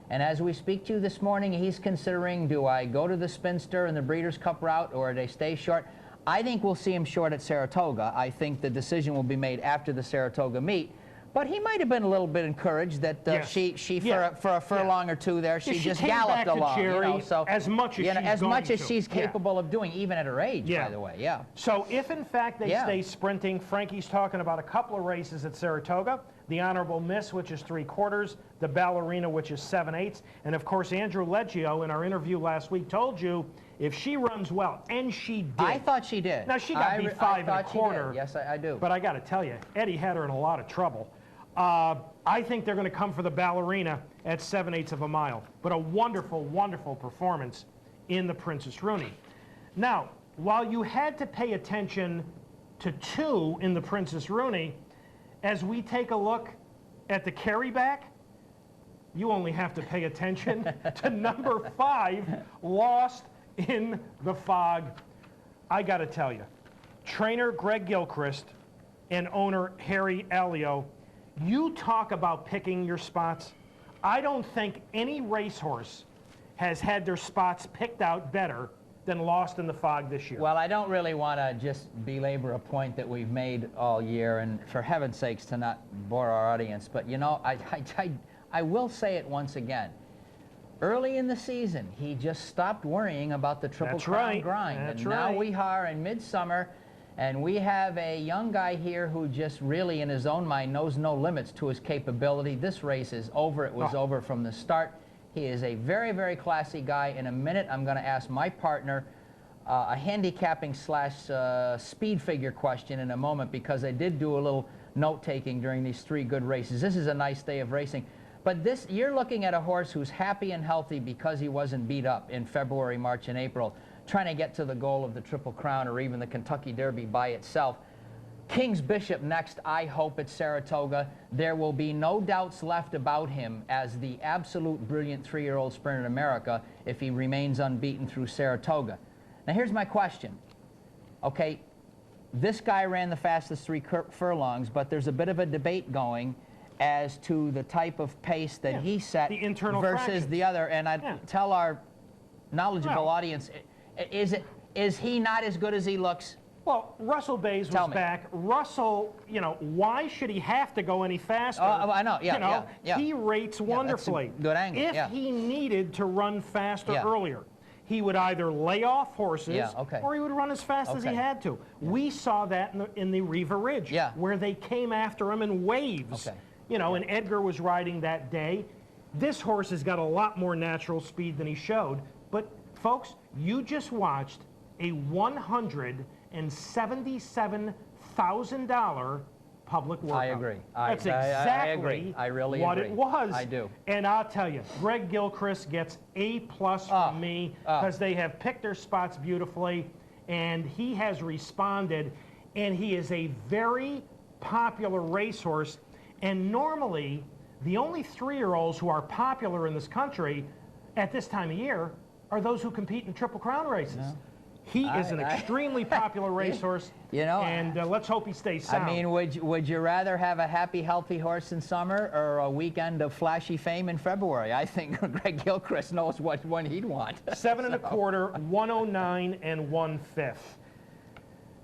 And as we speak to you this morning, he's considering, do I go to the Spinster and the Breeders' Cup route, or do they stay short? I think we'll see him short at Saratoga. I think the decision will be made after the Saratoga meet. But he might have been a little bit encouraged that for a furlong or two there, she just galloped along. Jerry, you know, so, as much as she's capable of doing, even at her age, by the way. Yeah. So if in fact they stay sprinting, Frankie's talking about a couple of races at Saratoga. The Honorable Miss, which is 3/4, the Ballerina, which is 7/8, and of course Andrew Leggio in our interview last week told you if she runs well, and she did. I thought she did. Now she got beat 5 1/4. Yes, I do. But I got to tell you, Eddie had her in a lot of trouble. I think they're going to come for the Ballerina at 7/8 of a mile. But a wonderful, wonderful performance in the Princess Rooney. Now, while you had to pay attention to 2 in the Princess Rooney, as we take a look at the carryback, you only have to pay attention to number 5, Lost in the Fog. I got to tell you, trainer Greg Gilchrist and owner Harry Allio, you talk about picking your spots. I don't think any racehorse has had their spots picked out better than Lost in the Fog this year. Well, I don't really want to just belabor a point that we've made all year, and for heaven's sakes to not bore our audience, but you know, I will say it once again. Early in the season, he just stopped worrying about the Triple Crown grind. That's and now we are in midsummer, and we have a young guy here who just really, in his own mind, knows no limits to his capability. This race is over. It was over from the start. He is a very, very classy guy. In a minute, I'm going to ask my partner a handicapping / speed figure question in a moment, because I did do a little note-taking during these 3 good races. This is a nice day of racing. But this, you're looking at a horse who's happy and healthy because he wasn't beat up in February, March, and April, trying to get to the goal of the Triple Crown or even the Kentucky Derby by itself. King's Bishop next, I hope, at Saratoga. There will be no doubts left about him as the absolute brilliant 3-year-old sprinter in America if he remains unbeaten through Saratoga. Now here's my question. Okay, this guy ran the fastest 3 furlongs, but there's a bit of a debate going as to the type of pace that he set the internal versus fractions. the other. And I'd tell our knowledgeable audience, is he not as good as he looks? Well, Russell Bays was back. Russell, you know, why should he have to go any faster? I know, you know, he rates wonderfully. That's a good angle, if he needed to run faster earlier, he would either lay off horses or he would run as fast as he had to. We saw that in the Riva Ridge, where they came after him in waves. You know, and Edgar was riding that day. This horse has got a lot more natural speed than he showed, but folks, you just watched a $177,000 public workout. I agree. That's exactly I agree. I really what agree. it was. I do. And I'll tell you, Greg Gilchrist gets A+ from me because they have picked their spots beautifully, and he has responded, and he is a very popular racehorse. And normally, the only 3-year-olds who are popular in this country at this time of year are those who compete in Triple Crown races. No. He is an extremely popular racehorse, you know, and let's hope he stays sound. I mean, would you rather have a happy, healthy horse in summer or a weekend of flashy fame in February? I think Greg Gilchrist knows what one he'd want. 7 1/4, 109 1/5.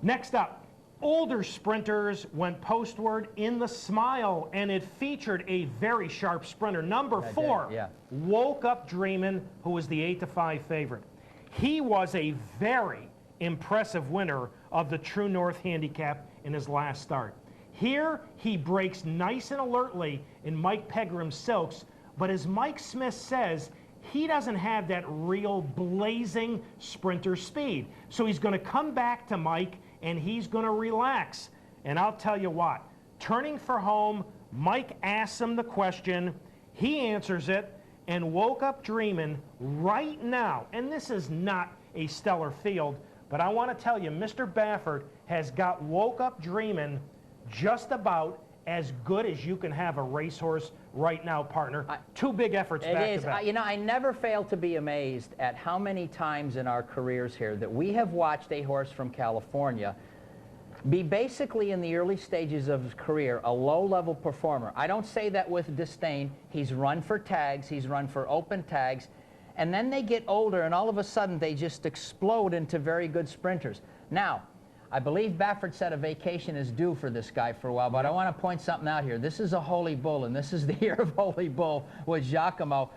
Next up, older sprinters went postward in the Smile, and it featured a very sharp sprinter. Number 4, Woke Up Dreamin', who was the 8-5 favorite. He was a very impressive winner of the True North Handicap in his last start. Here, he breaks nice and alertly in Mike Pegram's Silks, but as Mike Smith says, he doesn't have that real blazing sprinter speed. So he's going to come back to Mike, and he's going to relax. And I'll tell you what, turning for home, Mike asks him the question, he answers it, and Woke Up Dreamin' right now, and this is not a stellar field, but I want to tell you, Mr. Baffert has got Woke Up Dreamin' just about as good as you can have a racehorse right now, partner. 2 big efforts back to back. You know, I never fail to be amazed at how many times in our careers here that we have watched a horse from California be basically in the early stages of his career a low-level performer. I don't say that with disdain. He's run for tags, he's run for open tags, and then they get older and all of a sudden they just explode into very good sprinters. Now, I believe Baffert said a vacation is due for this guy for a while, but I want to point something out here. This is a Holy Bull, and this is the year of Holy Bull with Giacomo.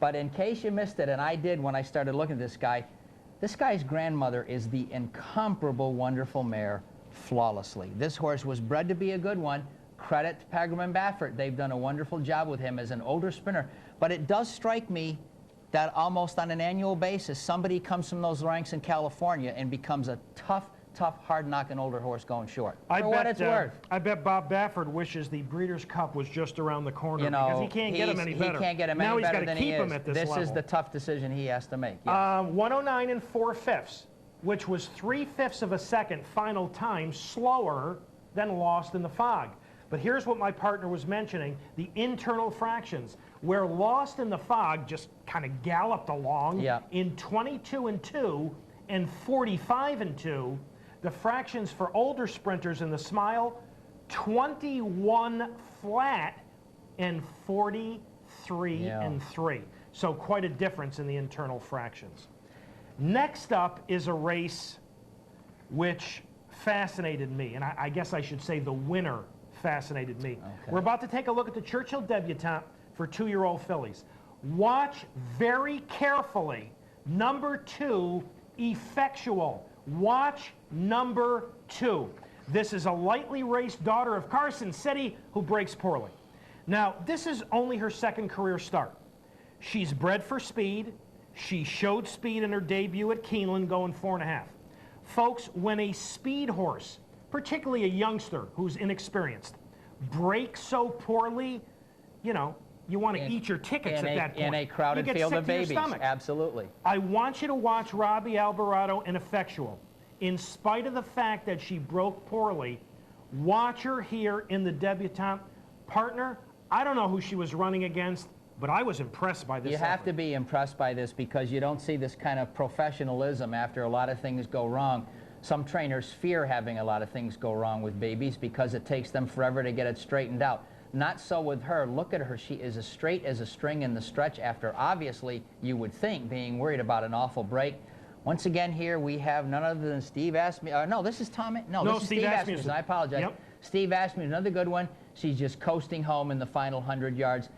But in case you missed it, and I did when I started looking at this guy's grandmother is the incomparable, wonderful mare, Flawlessly. This horse was bred to be a good one. Credit to Pegram and Baffert. They've done a wonderful job with him as an older sprinter. But it does strike me that almost on an annual basis, somebody comes from those ranks in California and becomes a tough, hard-knocking older horse going short. For what it's worth. I bet Bob Baffert wishes the Breeders' Cup was just around the corner, because he can't get him any better. He can't get him any better than he is. Now he's got to keep him at this level. This is the tough decision he has to make. Yes. 109 4/5, which was 3/5 of a second final time slower than Lost in the Fog. But here's what my partner was mentioning, the internal fractions, where Lost in the Fog just kind of galloped along in 22 2 and 45 2. The fractions for older sprinters in the Smile, 21 flat and 43 3. So quite a difference in the internal fractions. Next up is a race which fascinated me, and I guess I should say the winner fascinated me. Okay. We're about to take a look at the Churchill Debutante for 2-year-old fillies. Watch very carefully. Number 2, Effectual. Watch number 2. This is a lightly raced daughter of Carson City who breaks poorly. Now, this is only her second career start. She's bred for speed. She showed speed in her debut at Keeneland going 4.5. Folks, when a speed horse, particularly a youngster who's inexperienced, breaks so poorly, you know, you want to eat your tickets at that point. In a crowded field of babies, absolutely. I want you to watch Robbie Alvarado and Effectual. In spite of the fact that she broke poorly, watch her here in the debutante. Partner, I don't know who she was running against, but I was impressed by this. You have to be impressed by this because you don't see this kind of professionalism after a lot of things go wrong. Some trainers fear having a lot of things go wrong with babies because it takes them forever to get it straightened out. Not so with her. Look at her. She is as straight as a string in the stretch after, obviously, you would think, being worried about an awful break. Once again here, we have none other than Steve Asmussen. No, this is Tom. No, this is Steve Asmussen. I apologize. Yep. Steve Asmussen, another good one. She's just coasting home in the final 100 yards.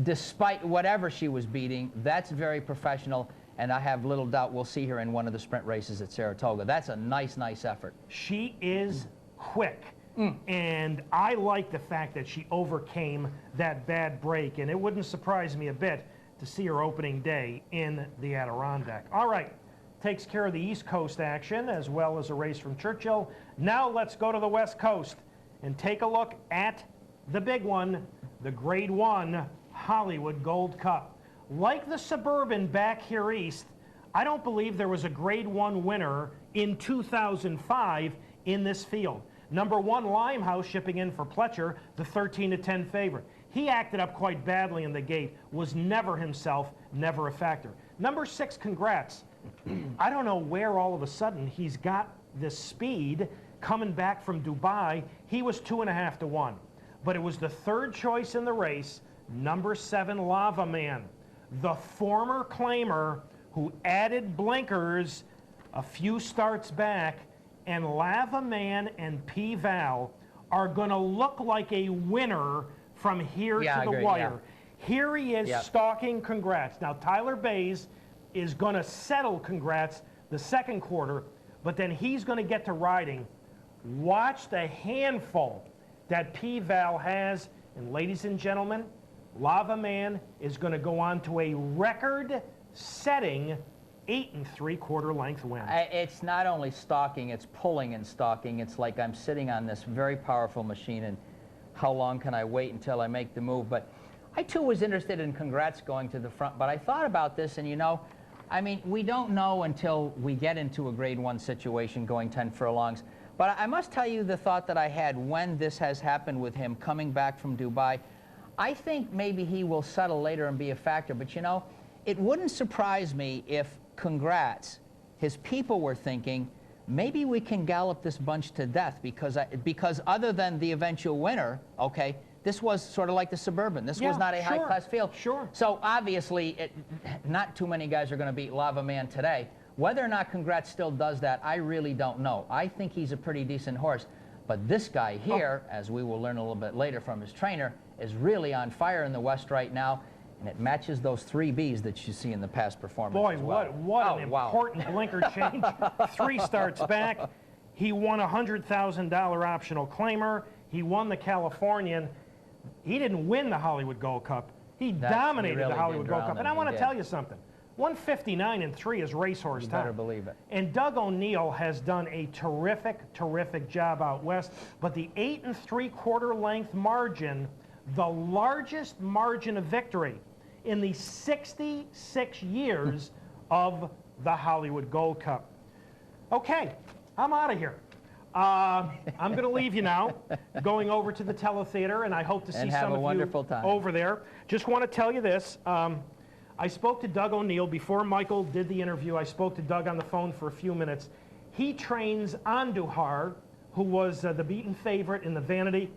Despite whatever she was beating, that's very professional, and I have little doubt we'll see her in one of the sprint races at Saratoga. That's a nice, nice effort. She is quick. And I like the fact that she overcame that bad break, and it wouldn't surprise me a bit to see her opening day in the Adirondack. All right, takes care of the East Coast action as well as a race from Churchill. Now let's go to the West Coast and take a look at the big one, the Grade 1 Hollywood Gold Cup. Like the Suburban back here east, I don't believe there was a Grade 1 winner in 2005 in this field. Number 1, Limehouse, shipping in for Pletcher, the 13-10 favorite. He acted up quite badly in the gate, was never himself, never a factor. Number 6, Congrats. I don't know where all of a sudden he's got this speed coming back from Dubai. He was 2.5 to 1. But it was the third choice in the race, number 7, Lava Man, the former claimer who added blinkers a few starts back, and Lava Man and P-Val are going to look like a winner from here to the wire. Here he is stalking Congrats. Now, Tyler Bays is going to settle Congrats the second quarter, but then he's going to get to riding. Watch the handful that P-Val has, and ladies and gentlemen, Lava Man is going to go on to a record-setting 8 3/4 length win. It's not only stalking, it's pulling and stalking. It's like I'm sitting on this very powerful machine, and how long can I wait until I make the move? But I, too, was interested in Congrats going to the front, but I thought about this, and, you know, I mean, we don't know until we get into a Grade 1 situation going 10 furlongs. But I must tell you the thought that I had when this has happened with him coming back from Dubai. I think maybe he will settle later and be a factor, but, you know, it wouldn't surprise me if Congrats, his people were thinking, maybe we can gallop this bunch to death because other than the eventual winner, okay, this was sort of like the Suburban. This was not a high-class field. So obviously, not too many guys are going to beat Lava Man today. Whether or not Congrats still does that, I really don't know. I think he's a pretty decent horse. But this guy here, as we will learn a little bit later from his trainer, is really on fire in the West right now. And it matches those 3 Bs that you see in the past performance. Boy, what an important blinker change. 3 starts back. He won a $100,000 optional claimer. He won the Californian. He didn't win the Hollywood Gold Cup. He dominated the Hollywood Gold Cup. And I want to tell you something. 159 3 is racehorse time. You better believe it. And Doug O'Neill has done a terrific job out west. But the 8 3/4 length margin, the largest margin of victory in the 66 years of the Hollywood Gold Cup. Okay, I'm out of here. I'm going to leave you now, going over to the Teletheater, and I hope to see some of you over there. Just want to tell you this. I spoke to Doug O'Neill before Michael did the interview. I spoke to Doug on the phone for a few minutes. He trains Andujar, who was the beaten favorite in the Vanity.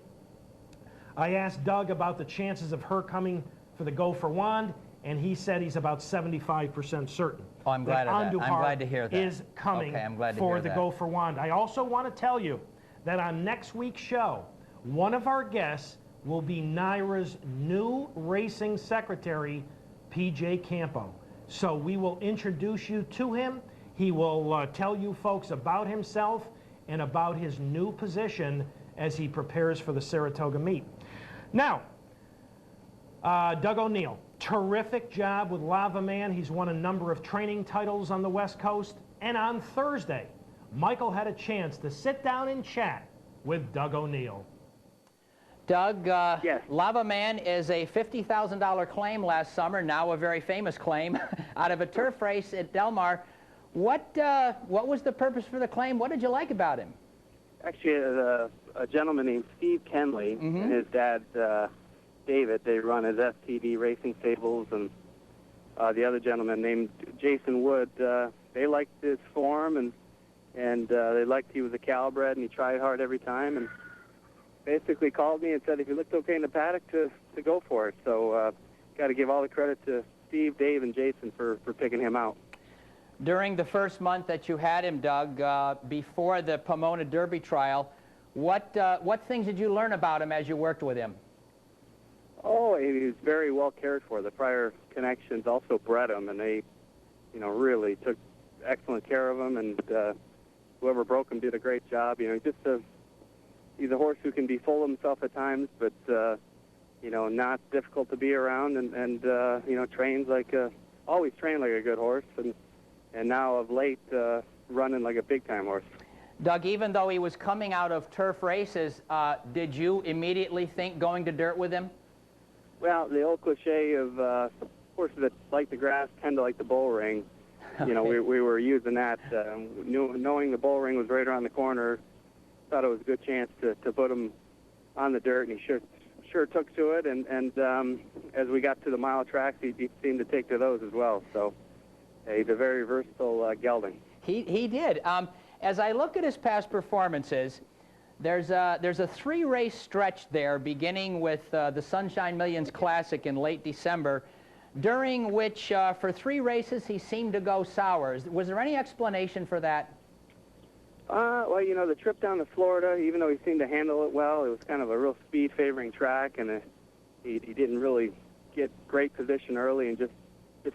I asked Doug about the chances of her coming for the Gopher Wand, and he said he's about 75% certain. Oh, I'm glad of that. I'm glad to hear that. Is coming for the Gopher Wand. I also want to tell you that on next week's show, one of our guests will be NYRA's new racing secretary, P.J. Campo. So we will introduce you to him. He will tell you folks about himself and about his new position as he prepares for the Saratoga meet. Now, Doug O'Neill, terrific job with Lava Man. He's won a number of training titles on the West Coast. And on Thursday, Michael had a chance to sit down and chat with Doug O'Neill. Doug, Lava Man is a $50,000 claim last summer, now a very famous claim, out of a turf race at Del Mar. What was the purpose for the claim? What did you like about him? Actually, a gentleman named Steve Kenley and his dad, David, they run his STD racing stables, and the other gentleman named Jason Wood, they liked his form, and they liked he was a Calbred, and he tried hard every time, and basically called me and said if he looked okay in the paddock to go for it. So got to give all the credit to Steve, Dave, and Jason for picking him out. During the first month that you had him, Doug, before the Pomona Derby trial, what things did you learn about him as you worked with him? Oh, he was very well cared for. The prior connections also bred him, and they, you know, really took excellent care of him, and whoever broke him did a great job. You know, just a he's a horse who can be full of himself at times, but you know, not difficult to be around, and you know, trains like always trained like a good horse, and now of late running like a big time horse. Doug, even though he was coming out of turf races, did you immediately think going to dirt with him? Well, the old cliche of horses that like the grass tend to like the bull ring. You know, we were using that, knowing the bull ring was right around the corner. Thought it was a good chance to put him on the dirt, and he sure took to it. And as we got to the mile tracks, he seemed to take to those as well. So he's a very versatile gelding. He did. As I look at his past performances, there's a 3-race stretch there, beginning with the Sunshine Millions Classic in late December, during which, for 3 races, he seemed to go sour. Was there any explanation for that? Well, you know, the trip down to Florida, even though he seemed to handle it well, it was kind of a real speed-favoring track, and he didn't really get great position early and just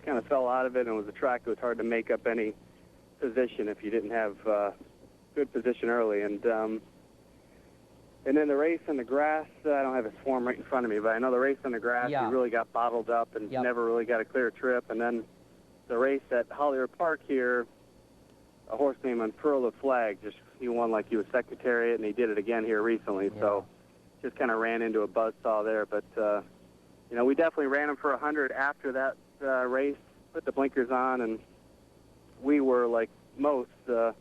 kind of fell out of it, and it was a track that was hard to make up any position if you didn't have good position early. And then the race on the grass, I don't have his form right in front of me, but I know the race on the grass, he really got bottled up and never really got a clear trip. And then the race at Hollywood Park here, a horse named Unfurl the Flag, he won like he was Secretariat, and he did it again here recently. So just kind of ran into a buzzsaw there. But, you know, we definitely ran him for 100 after that race, put the blinkers on, and we were, like most, you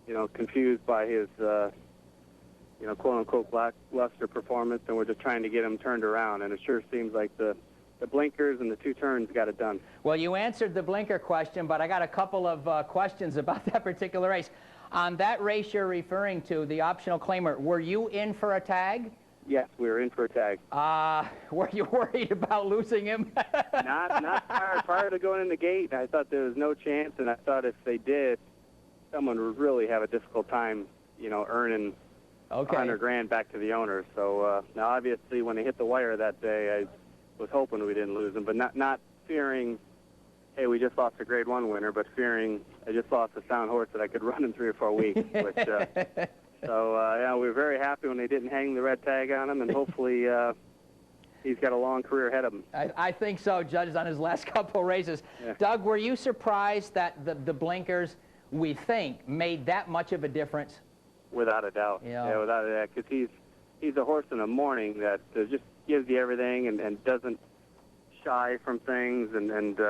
know, confused by his, you know, quote-unquote lackluster performance, and we're just trying to get him turned around. And it sure seems like the blinkers and the 2 turns got it done. Well, you answered the blinker question, but I got a couple of questions about that particular race. On that race you're referring to, the optional claimer, were you in for a tag? Yes, we were in for a tag. Were you worried about losing him? not prior to going in the gate. I thought there was no chance, and I thought if they did, someone would really have a difficult time, you know, earning $100,000 back to the owner. So now, obviously, when they hit the wire that day, I was hoping we didn't lose him, but not fearing, hey, we just lost a Grade 1 winner, but fearing I just lost a sound horse that I could run in 3 or 4 weeks. Which, so, yeah, we were very happy when they didn't hang the red tag on him, and hopefully he's got a long career ahead of him. I think so, judges, on his last couple races. Yeah. Doug, were you surprised that the blinkers, we think, made that much of a difference? Without a doubt. Yeah, without a doubt, because he's a horse in the morning that just gives you everything and doesn't shy from things, and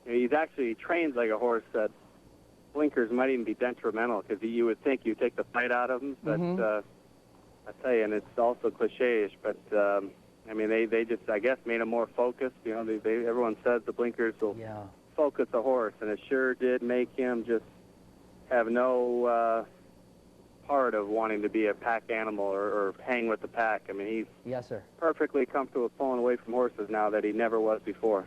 he's actually trains like a horse that blinkers might even be detrimental, because you would think you take the fight out of him, but I tell you, and it's also cliche-ish, but I mean, they just, I guess, made him more focused. You know, everyone says the blinkers will focus a horse, and it sure did make him just have no part of wanting to be a pack animal or hang with the pack. I mean, he's perfectly comfortable pulling away from horses now that he never was before.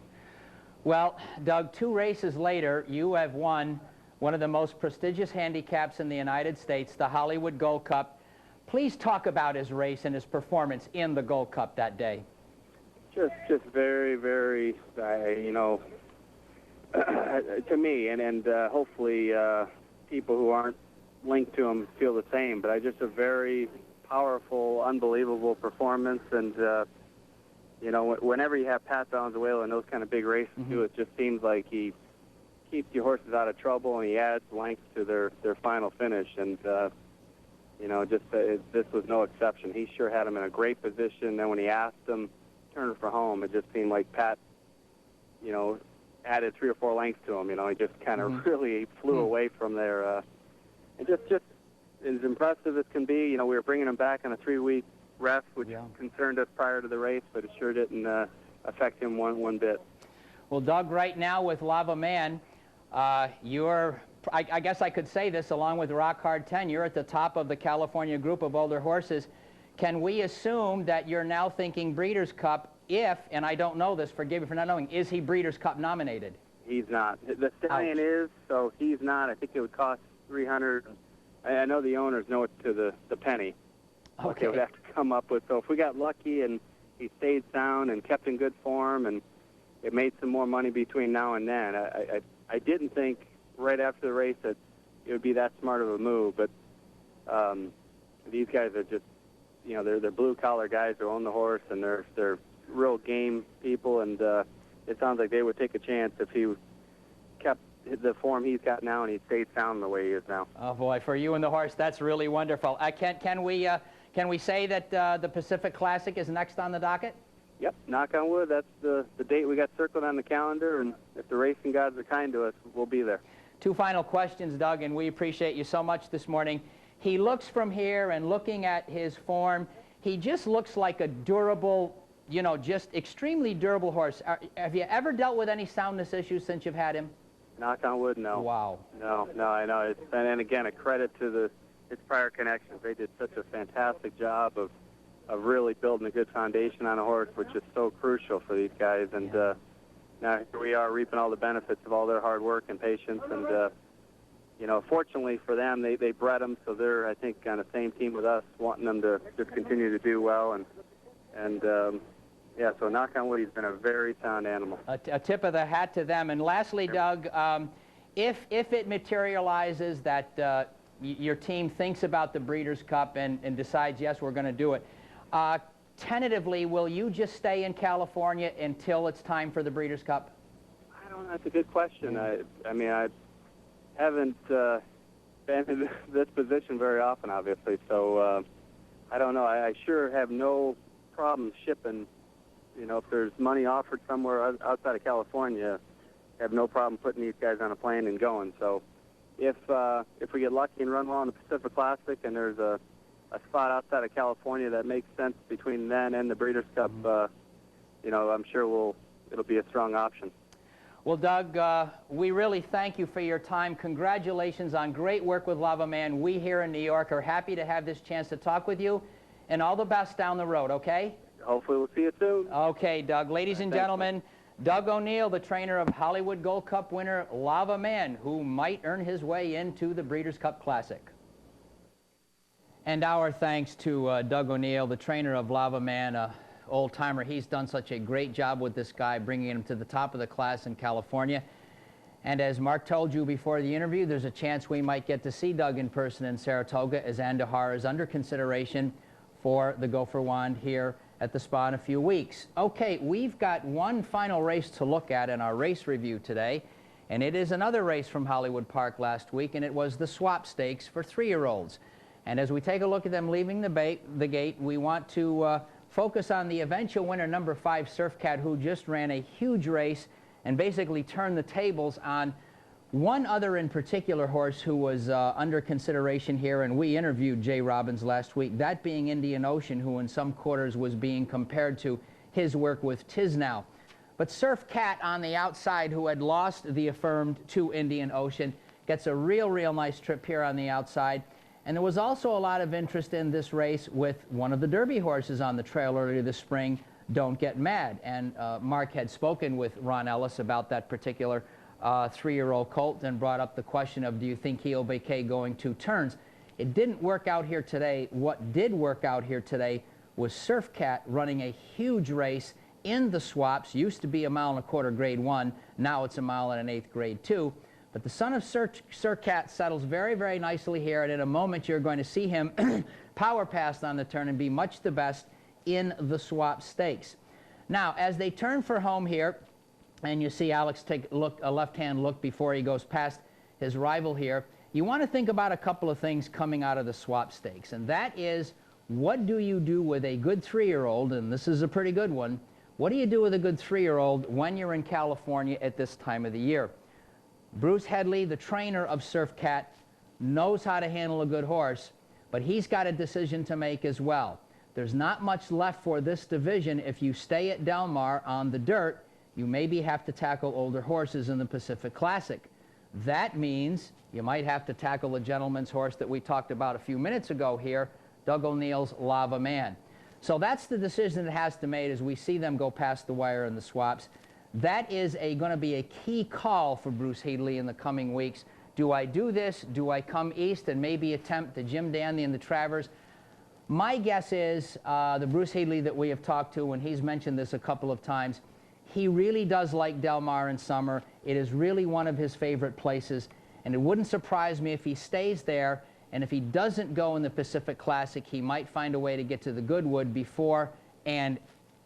Well, Doug, 2 races later, you have won one of the most prestigious handicaps in the United States, the Hollywood Gold Cup. Please talk about his race and his performance in the Gold Cup that day. Just very, very, you know, to me, and hopefully people who aren't linked to him feel the same, but just a very powerful, unbelievable performance. And you know, whenever you have Pat Valenzuela in those kind of big races too, it just seems like he keeps your horses out of trouble, and he adds length to their final finish. And you know, just this was no exception. He sure had him in a great position. Then when he asked him turn for home, it just seemed like Pat, you know, added 3 or 4 lengths to him. You know, he just kind of really flew away from there. And just as impressive as can be. You know, we were bringing him back on a 3-week rest, which concerned us prior to the race, but it sure didn't affect him one bit. Well, Doug, right now with Lava Man, you're, I guess I could say this, along with Rock Hard 10, you're at the top of the California group of older horses. Can we assume that you're now thinking Breeders' Cup if, and I don't know this, forgive me for not knowing, is he Breeders' Cup nominated? He's not. The stallion is, so he's not. I think it would cost $300. I know the owners know it to the penny. Okay. They would have to come up with. So if we got lucky and he stayed sound and kept in good form and it made some more money between now and then, I didn't think right after the race that it would be that smart of a move. But these guys are just, you know, they're blue-collar guys who own the horse, and they're real game people, and it sounds like they would take a chance if he kept the form he's got now and he stayed sound the way he is now. Oh boy, for you and the horse, that's really wonderful. Can we say that the Pacific Classic is next on the docket? Yep, knock on wood, that's the date we got circled on the calendar, and if the racing gods are kind to us, we'll be there. Two final questions, Doug, and we appreciate you so much this morning. He looks from here, and looking at his form, he just looks like a durable, you know, just extremely durable horse. Have you ever dealt with any soundness issues since you've had him? Knock on wood, no. Wow. No, I know. And again, a credit to its prior connections. They did such a fantastic job of really building a good foundation on a horse, which is so crucial for these guys. And now here we are reaping all the benefits of all their hard work and patience. And, you know, fortunately for them, they bred them, so they're, I think, on the same team with us, wanting them to just continue to do well. And yeah, so knock on wood, he's been a very sound animal. A tip of the hat to them. And lastly, Doug, if it materializes that your team thinks about the Breeders' Cup and decides, yes, we're going to do it, tentatively, will you just stay in California until it's time for the Breeders' Cup? I don't know. That's a good question. I mean, I haven't been in this position very often, obviously, so I don't know. I sure have no problem shipping. You know, if there's money offered somewhere outside of California, I have no problem putting these guys on a plane and going. So if we get lucky and run well in the Pacific Classic and there's a spot outside of California that makes sense between then and the Breeders' Cup, you know, I'm sure it'll be a strong option. Well, Doug, we really thank you for your time. Congratulations on great work with Lava Man. We here in New York are happy to have this chance to talk with you, and all the best down the road, okay? Hopefully we'll see you soon. Okay, Doug. Ladies and gentlemen, Doug O'Neill, the trainer of Hollywood Gold Cup winner Lava Man, who might earn his way into the Breeders' Cup Classic. And our thanks to Doug O'Neill, the trainer of Lava Man, old-timer. He's done such a great job with this guy, bringing him to the top of the class in California. And as Mark told you before the interview, there's a chance we might get to see Doug in person in Saratoga, as Andahar is under consideration for the Gopher Wand here at the Spa in a few weeks. Okay, we've got one final race to look at in our race review today, and it is another race from Hollywood Park last week, and it was the Swap Stakes for 3-year-olds. And as we take a look at them leaving the gate, we want to focus on the eventual winner, number 5, Surf Cat, who just ran a huge race and basically turned the tables on one other in particular horse who was under consideration here, and we interviewed Jay Robbins last week, that being Indian Ocean, who in some quarters was being compared to his work with Tisnow. But Surf Cat on the outside, who had lost the affirmed to Indian Ocean, gets a real nice trip here on the outside. And there was also a lot of interest in this race with one of the Derby horses on the trail earlier this spring, Don't Get Mad. And Mark had spoken with Ron Ellis about that particular 3-year-old colt and brought up the question of, do you think he'll be going 2 turns? It didn't work out here today. What did work out here today was Surf Cat running a huge race in the swaps. Used to be a 1.25 mile grade 1. Now it's a 1 1/8 grade 2. But the son of Sir Cat settles very nicely here, and in a moment you're going to see him power past on the turn and be much the best in the Swap Stakes. Now, as they turn for home here, and you see Alex take a left-hand look before he goes past his rival here, you want to think about a couple of things coming out of the Swap Stakes, and that is, what do you do with a good 3-year-old, and this is a pretty good one, what do you do with a good 3-year-old when you're in California at this time of the year? Bruce Headley, the trainer of Surf Cat, knows how to handle a good horse, but he's got a decision to make as well. There's not much left for this division. If you stay at Del Mar on the dirt, you maybe have to tackle older horses in the Pacific Classic. That means you might have to tackle a gentleman's horse that we talked about a few minutes ago here, Doug O'Neill's Lava Man. So that's the decision that has to be made as we see them go past the wire in the swaps. That is going to be a key call for Bruce Headley in the coming weeks. Do I do this? Do I come east and maybe attempt the Jim Dandy and the Travers? My guess is the Bruce Headley that we have talked to, and he's mentioned this a couple of times, he really does like Del Mar in summer. It is really one of his favorite places, and it wouldn't surprise me if he stays there And if he doesn't go in the Pacific Classic, he might find a way to get to the Goodwood before, and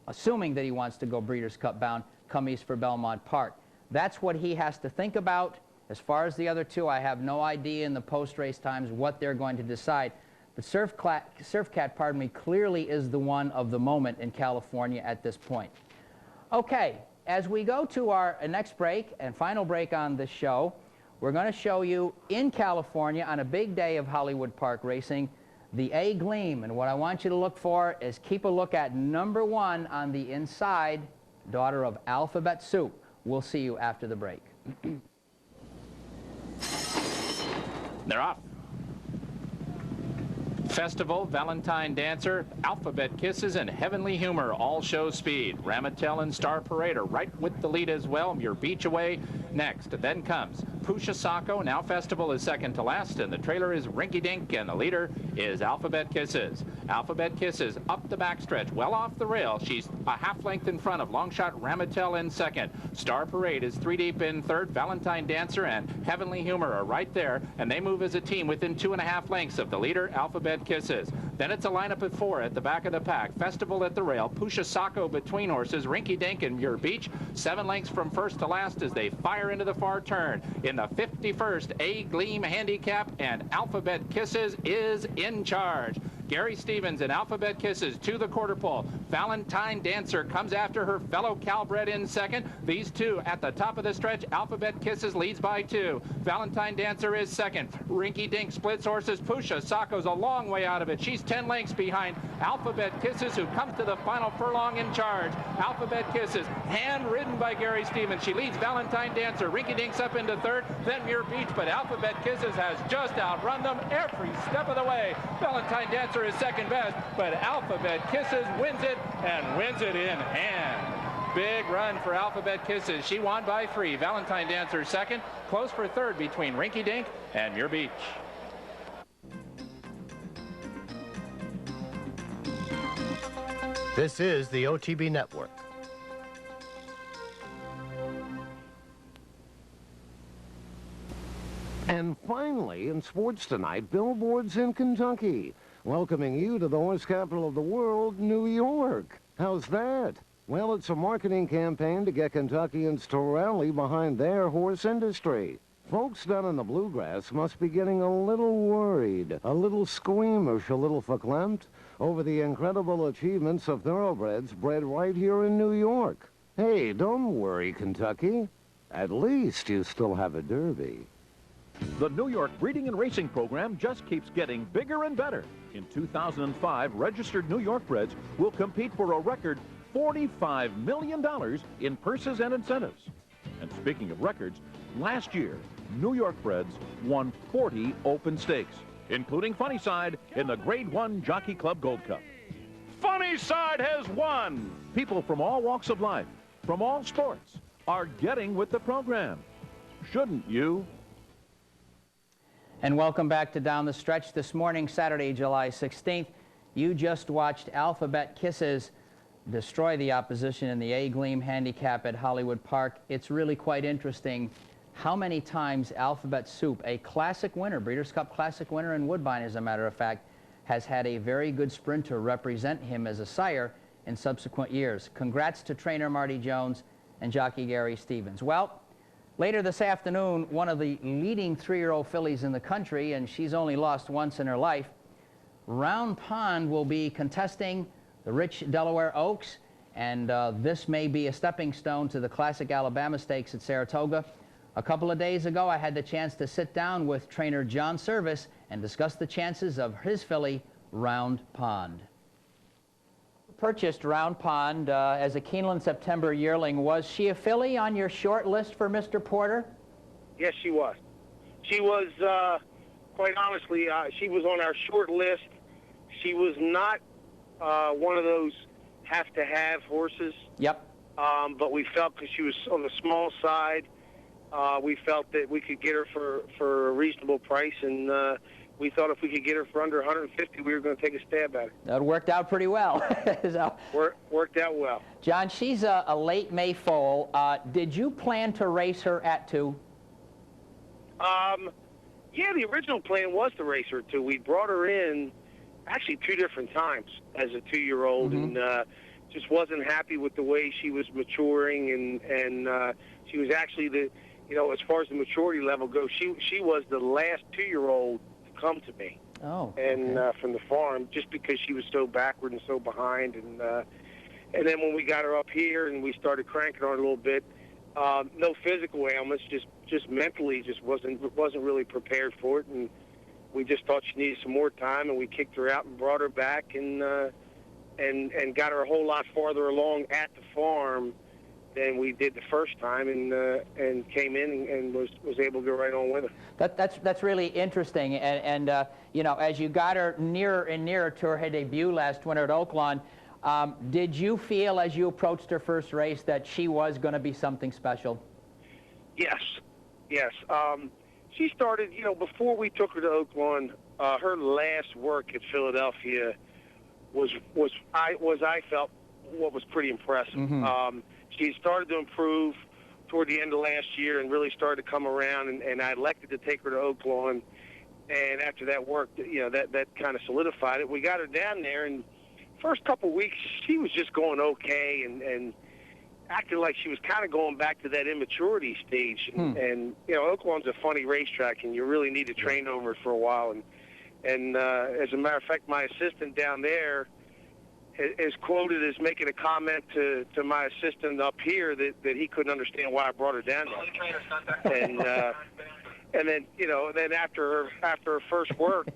assuming that he wants to go Breeders' Cup bound, come east for Belmont Park. That's what he has to think about. As far as the other two, I have no idea in the post-race times what they're going to decide. But Surfcat, pardon me, clearly is the one of the moment in California at this point. Okay, as we go to our next break and final break on this show, we're going to show you in California on a big day of Hollywood Park racing, the A Gleam. And what I want you to look for is keep a look at number 1 on the inside, daughter of Alphabet Soup. We'll see you after the break. They're off. Festival, Valentine Dancer, Alphabet Kisses, and Heavenly Humor all show speed. Ramatel and Star Parade are right with the lead as well. Muir Beach away next. Then comes Pusha Sacco. Now Festival is second to last, and the trailer is Rinky Dink, and the leader is Alphabet Kisses. Alphabet Kisses up the backstretch, well off the rail. She's a half length in front of Longshot Ramatel in second. Star Parade is 3 deep in third. Valentine Dancer and Heavenly Humor are right there, and they move as a team within 2.5 lengths of the leader, Alphabet Kisses. Then it's a lineup of 4 at the back of the pack. Festival at the rail, Pusha Sacco between horses, Rinky Dink and Muir Beach, 7 lengths from first to last as they fire into the far turn. In the 51st A Gleam Handicap, and Alphabet Kisses is in charge. Gary Stevens and Alphabet Kisses to the quarter pole. Valentine Dancer comes after her fellow Calbred in second. These two at the top of the stretch. Alphabet Kisses leads by 2. Valentine Dancer is second. Rinky Dink splits horses. Pusha Sacco's a long way out of it. She's 10 lengths behind Alphabet Kisses, who comes to the final furlong in charge. Alphabet Kisses, hand-ridden by Gary Stevens. She leads Valentine Dancer. Rinky Dink's up into third, then Muir Beach, but Alphabet Kisses has just outrun them every step of the way. Valentine Dancer is second best, but Alphabet Kisses wins it, and wins it in hand. Big run for Alphabet Kisses. She won by 3. Valentine Dancer second. Close for third between Rinky Dink and Muir Beach. This is the OTB Network. And finally, in sports tonight, billboards in Kentucky, welcoming you to the horse capital of the world, New York. How's that? Well, it's a marketing campaign to get Kentuckians to rally behind their horse industry. Folks down in the bluegrass must be getting a little worried, a little squeamish, a little verklempt over the incredible achievements of thoroughbreds bred right here in New York. Hey, don't worry, Kentucky. At least you still have a Derby. The New York Breeding and Racing Program just keeps getting bigger and better. In 2005, registered New York breds will compete for a record $45 million in purses and incentives. And speaking of records, last year, New York breds won 40 open stakes, including Funnyside in the Grade 1 Jockey Club Gold Cup. Funnyside has won! People from all walks of life, from all sports, are getting with the program. Shouldn't you? And welcome back to Down the Stretch this morning, Saturday, July 16th. You just watched Alphabet Kisses destroy the opposition in the A Gleam Handicap at Hollywood Park. It's really quite interesting how many times Alphabet Soup, a classic winner, Breeders' Cup Classic winner in Woodbine, as a matter of fact, has had a very good sprinter represent him as a sire in subsequent years. Congrats to trainer Marty Jones and jockey Gary Stevens. Well, later this afternoon, one of the leading 3-year-old fillies in the country, and she's only lost once in her life, Round Pond, will be contesting the Rich Delaware Oaks, and this may be a stepping stone to the Classic Alabama Stakes at Saratoga. A couple of days ago, I had the chance to sit down with trainer John Service and discuss the chances of his filly, Round Pond. Purchased Round Pond as a Keeneland September yearling. Was she a filly on your short list for Mr. Porter? Yes, she was. She was, quite honestly, she was on our short list. She was not one of those have-to-have horses. Yep. But we felt because she was on the small side, we felt that we could get her for a reasonable price, and we thought if we could get her for under 150, we were going to take a stab at her. That worked out pretty well. So, worked out well. John, she's a late May foal. Did you plan to race her at 2? Yeah, the original plan was to race her too. We brought her in actually 2 different times as a 2-year-old, and just wasn't happy with the way she was maturing, and she was actually as far as the maturity level goes, she was the last 2-year-old to come to me. Oh. And from the farm, just because she was so backward and so behind, and then when we got her up here and we started cranking her a little bit, no physical ailments, just mentally, just wasn't really prepared for it, and we just thought she needed some more time, and we kicked her out and brought her back, and got her a whole lot farther along at the farm than we did the first time, and came in and was able to go right on with her. That's really interesting, and as you got her nearer and nearer to her debut last winter at Oaklawn, did you feel as you approached her first race that she was going to be something special? Yes. She started, before we took her to Oaklawn, her last work at Philadelphia was I felt what was pretty impressive. She started to improve toward the end of last year and really started to come around, and I elected to take her to Oaklawn, and after that work, that kind of solidified it. We got her down there, and first couple of weeks she was just going okay and acting like she was kind of going back to that immaturity stage. And Oaklawn's a funny racetrack, and you really need to train over it for a while. And as a matter of fact, my assistant down there is quoted as making a comment to my assistant up here that he couldn't understand why I brought her down there. And then then after her first work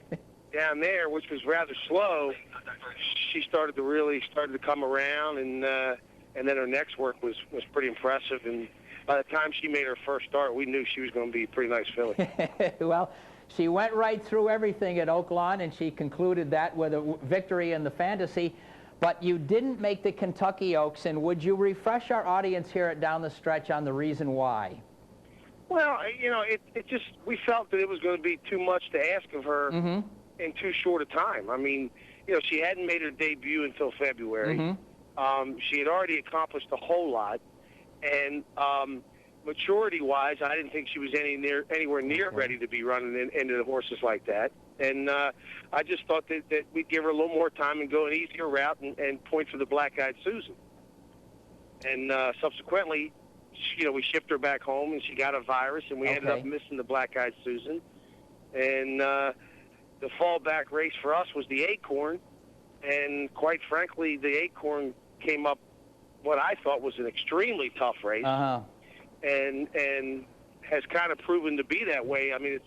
down there, which was rather slow, she started to come around, and then her next work was pretty impressive. And by the time she made her first start, we knew she was going to be a pretty nice filly. Well, she went right through everything at Oaklawn, and she concluded that with a victory in the Fantasy. But you didn't make the Kentucky Oaks, and would you refresh our audience here at Down the Stretch on the reason why? Well, we felt that it was going to be too much to ask of her in too short a time. I mean, she hadn't made her debut until February. She had already accomplished a whole lot, and maturity-wise, I didn't think she was anywhere near ready to be running into the horses like that. And I just thought that we'd give her a little more time and go an easier route and point for the Black-Eyed Susan. And subsequently, we shipped her back home, and she got a virus, and we ended up missing the Black-Eyed Susan. And the fallback race for us was the Acorn, and quite frankly, the Acorn came up what I thought was an extremely tough race, and has kind of proven to be that way. I mean,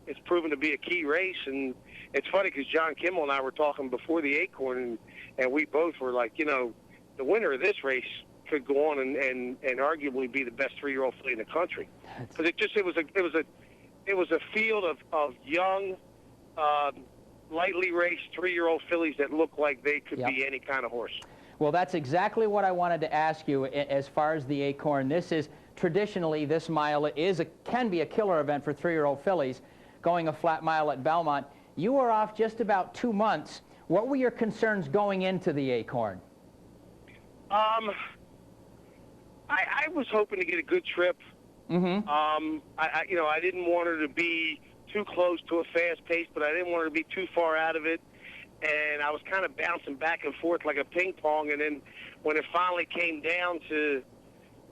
it's proven to be a key race, and it's funny because John Kimmel and I were talking before the Acorn, and we both were like, the winner of this race could go on and arguably be the best 3-year-old filly in the country, because it was a field of young, lightly raced 3-year-old fillies that looked like they could be any kind of horse. Well, that's exactly what I wanted to ask you as far as the Acorn. This is traditionally, this mile can be a killer event for 3-year-old fillies, going a flat mile at Belmont. You were off just about 2 months. What were your concerns going into the Acorn? I was hoping to get a good trip. I didn't want her to be too close to a fast pace, but I didn't want her to be too far out of it. And I was kind of bouncing back and forth like a ping pong. And then when it finally came down to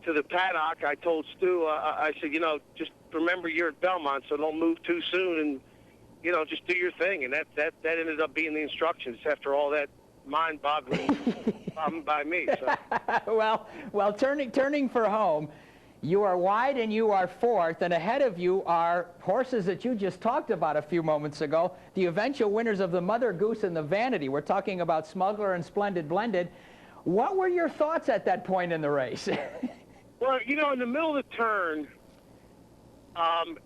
the paddock, I told Stu, I said, just remember you're at Belmont, so don't move too soon, and just do your thing. And that ended up being the instructions after all that mind-boggling by me. So. Well, turning for home, you are wide and you are fourth, and ahead of you are horses that you just talked about a few moments ago, the eventual winners of the Mother Goose and the Vanity. We're talking about Smuggler and Splendid Blended. What were your thoughts at that point in the race? Well, in the middle of the turn,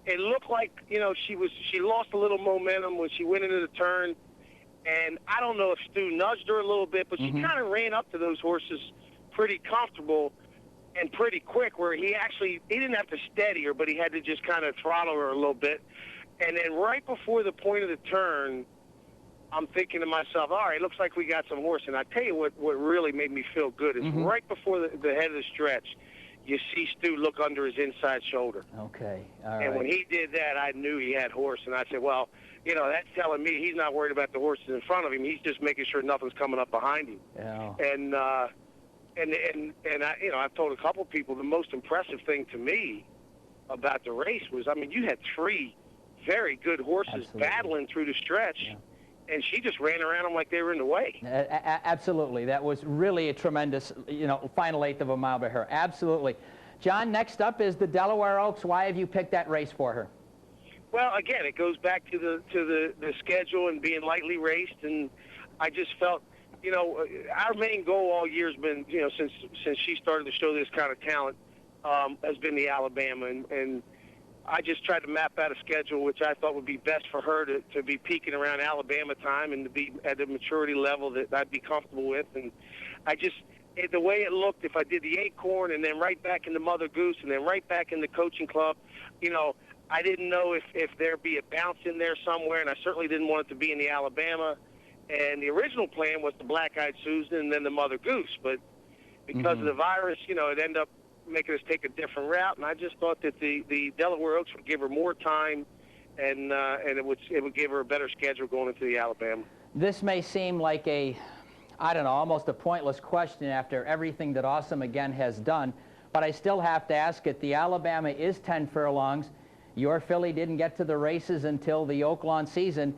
it looked like, she lost a little momentum when she went into the turn, and I don't know if Stu nudged her a little bit, but she kind of ran up to those horses pretty comfortable and pretty quick, where he didn't have to steady her, but he had to just kind of throttle her a little bit. And then right before the point of the turn, I'm thinking to myself, all right, looks like we got some horse. And I tell you what really made me feel good is right before the head of the stretch, you see Stu look under his inside shoulder. Okay, all And right. when he did that, I knew he had horse, and I said, well, you know, that's telling me he's not worried about the horses in front of him. He's just making sure nothing's coming up behind him. Yeah. And I, you know, I've told a couple people the most impressive thing to me about the race was, I mean, you had 3 very good horses battling through the stretch, and she just ran around them like they were in the way. Absolutely. That was really a tremendous, you know, final 1/8 of a mile by her. Absolutely. John, next up is the Delaware Oaks. Why have you picked that race for her? Well, again, it goes back to the schedule and being lightly raced, and I just felt, you know, our main goal all year has been, you know, since she started to show this kind of talent, has been the Alabama, and I just tried to map out a schedule which I thought would be best for her to be peaking around Alabama time and to be at a maturity level that I'd be comfortable with. And I just, the way it looked, if I did the Acorn and then right back into Mother Goose and then right back in the coaching club, you know, I didn't know if there'd be a bounce in there somewhere, and I certainly didn't want it to be in the Alabama. And the original plan was the Black-Eyed Susan and then the Mother Goose, but because of the virus, you know, it ended up making us take a different route, and I just thought that the Delaware Oaks would give her more time, and it would give her a better schedule going into the Alabama. This may seem like a, I don't know, almost a pointless question after everything that Awesome Again has done, but I still have to ask it. The Alabama is 10 furlongs. Your filly didn't get to the races until the Oaklawn season.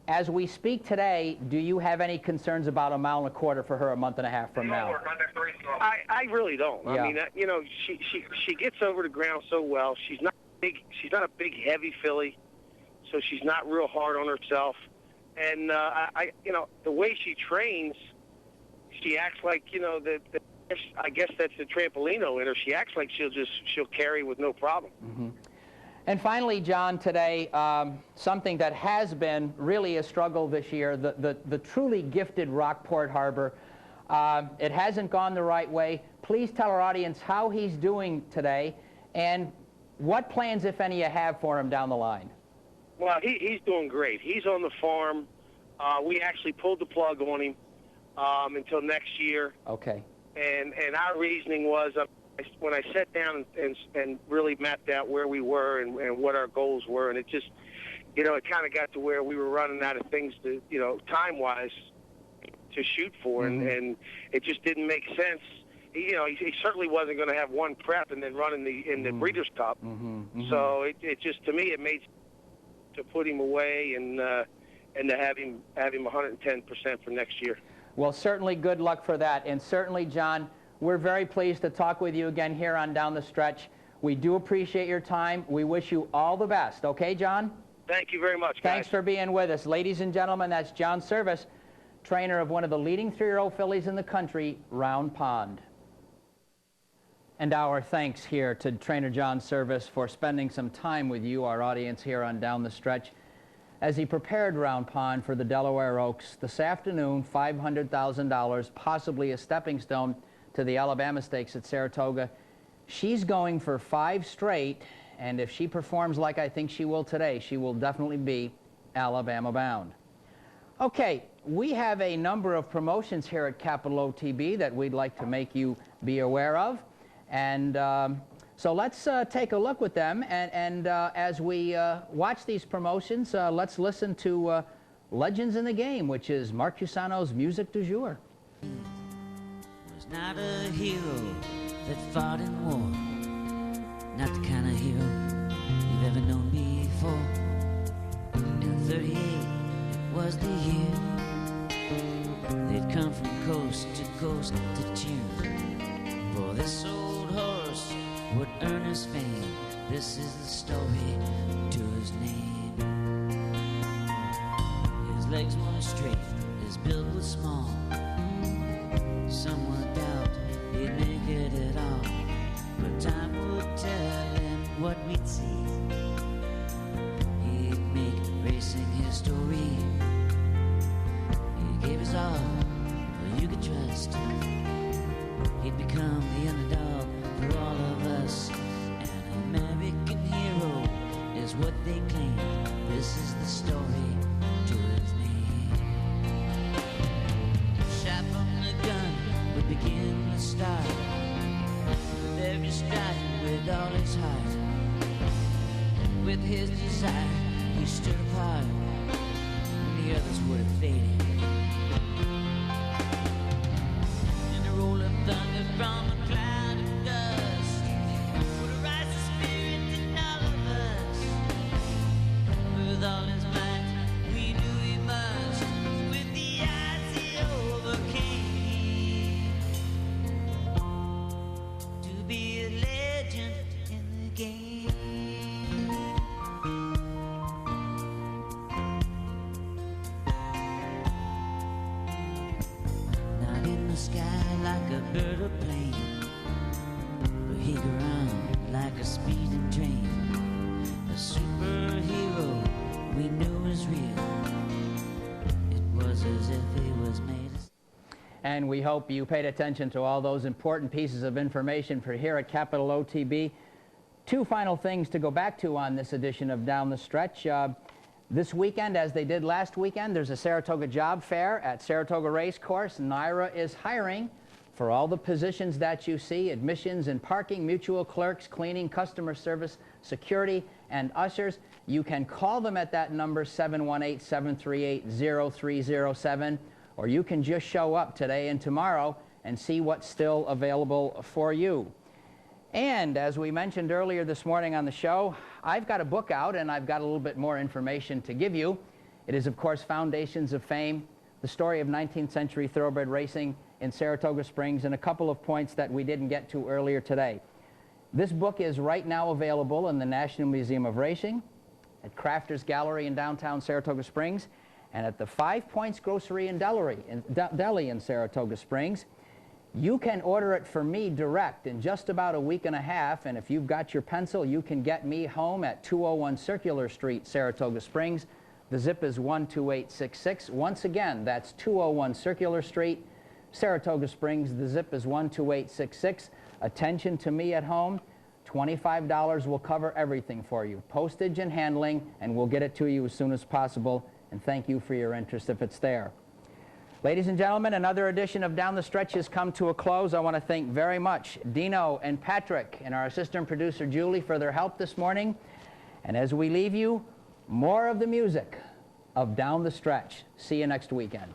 As we speak today, do you have any concerns about 1.25 miles for her a month and a half from now? I really don't. Yeah. I mean, you know, she gets over the ground so well. She's not big. She's not a big, heavy filly, so she's not real hard on herself. And you know, the way she trains, she acts like, you know, I guess that's the trampolino in her. She acts like she'll carry with no problem. And finally, John, today, something that has been really a struggle this year, the truly gifted Rockport Harbor. It hasn't gone the right way. Please tell our audience how he's doing today and what plans, if any, you have for him down the line. Well, he's doing great. He's on the farm. We actually pulled the plug on him until next year. Okay. And our reasoning was, when I sat down and really mapped out where we were and what our goals were, and it just, you know, it kind of got to where we were running out of things to, you know, time-wise to shoot for, and it just didn't make sense. You know, he certainly wasn't going to have one prep and then run in the Breeders' Cup. So it just, to me, it made sense to put him away and to have him 110% for next year. Well, certainly good luck for that, and certainly, John, we're very pleased to talk with you again here on Down the Stretch. We do appreciate your time. We wish you all the best. Okay, John? Thank you very much, guys. Thanks for being with us. Ladies and gentlemen, that's John Service, trainer of one of the leading 3-year-old fillies in the country, Round Pond. And our thanks here to trainer John Service for spending some time with you, our audience here on Down the Stretch, as he prepared Round Pond for the Delaware Oaks this afternoon, $500,000, possibly a stepping stone to the Alabama Stakes at Saratoga. She's going for 5 straight, and if she performs like I think she will today, she will definitely be Alabama bound. Okay, we have a number of promotions here at Capital OTB that we'd like to make you be aware of, and so let's take a look with them, and as we watch these promotions, let's listen to Legends in the Game, which is Mark Cusano's music du jour. Not a hero that fought in war, not the kind of hero you've ever known before. In 38, it was the year they'd come from coast to coast to cheer. For this old horse would earn his fame. This is the story to his name. His legs were straight, his build was small. Some would doubt he'd make it at all, but time would tell him what we'd see. He'd make racing history. He gave his all, well, you could trust. He'd become the underdog for all of us. An American hero is what they claim. This is the story to his name. Shot from the gun would begin to start. every stride with all his heart. With his desire, he stood apart when the others would have faded. In a roll of thunder from a cloud of dust would arise the spirit in all of us. With all his might, we knew he must. With the odds he overcame to be a legend in the game. Not in the sky like a bird or plane, but he could run like a speeding train. A superhero we knew was real. It was as if he was made of... And we hope you paid attention to all those important pieces of information for here at Capital OTB. Two final things to go back to on this edition of Down the Stretch. This weekend, as they did last weekend, there's a Saratoga Job Fair at Saratoga Racecourse. NYRA is hiring for all the positions that you see: admissions and parking, mutual clerks, cleaning, customer service, security, and ushers. You can call them at that number, 718-738-0307, or you can just show up today and tomorrow and see what's still available for you. And as we mentioned earlier this morning on the show, I've got a book out and I've got a little bit more information to give you. It is, of course, Foundations of Fame, the story of 19th century thoroughbred racing in Saratoga Springs, and a couple of points that we didn't get to earlier today. This book is right now available in the National Museum of Racing, at Crafters Gallery in downtown Saratoga Springs, and at the 5 Points Grocery and Deli in Saratoga Springs. You can order it for me direct in just about a week and a half, and if you've got your pencil, you can get me home at 201 Circular Street, Saratoga Springs. The zip is 12866. Once again, that's 201 Circular Street, Saratoga Springs. The zip is 12866. Attention to me at home. $25 will cover everything for you, postage and handling, and we'll get it to you as soon as possible. And thank you for your interest if it's there. Ladies and gentlemen, another edition of Down the Stretch has come to a close. I want to thank very much Dino and Patrick and our assistant producer Julie for their help this morning. And as we leave you, more of the music of Down the Stretch. See you next weekend.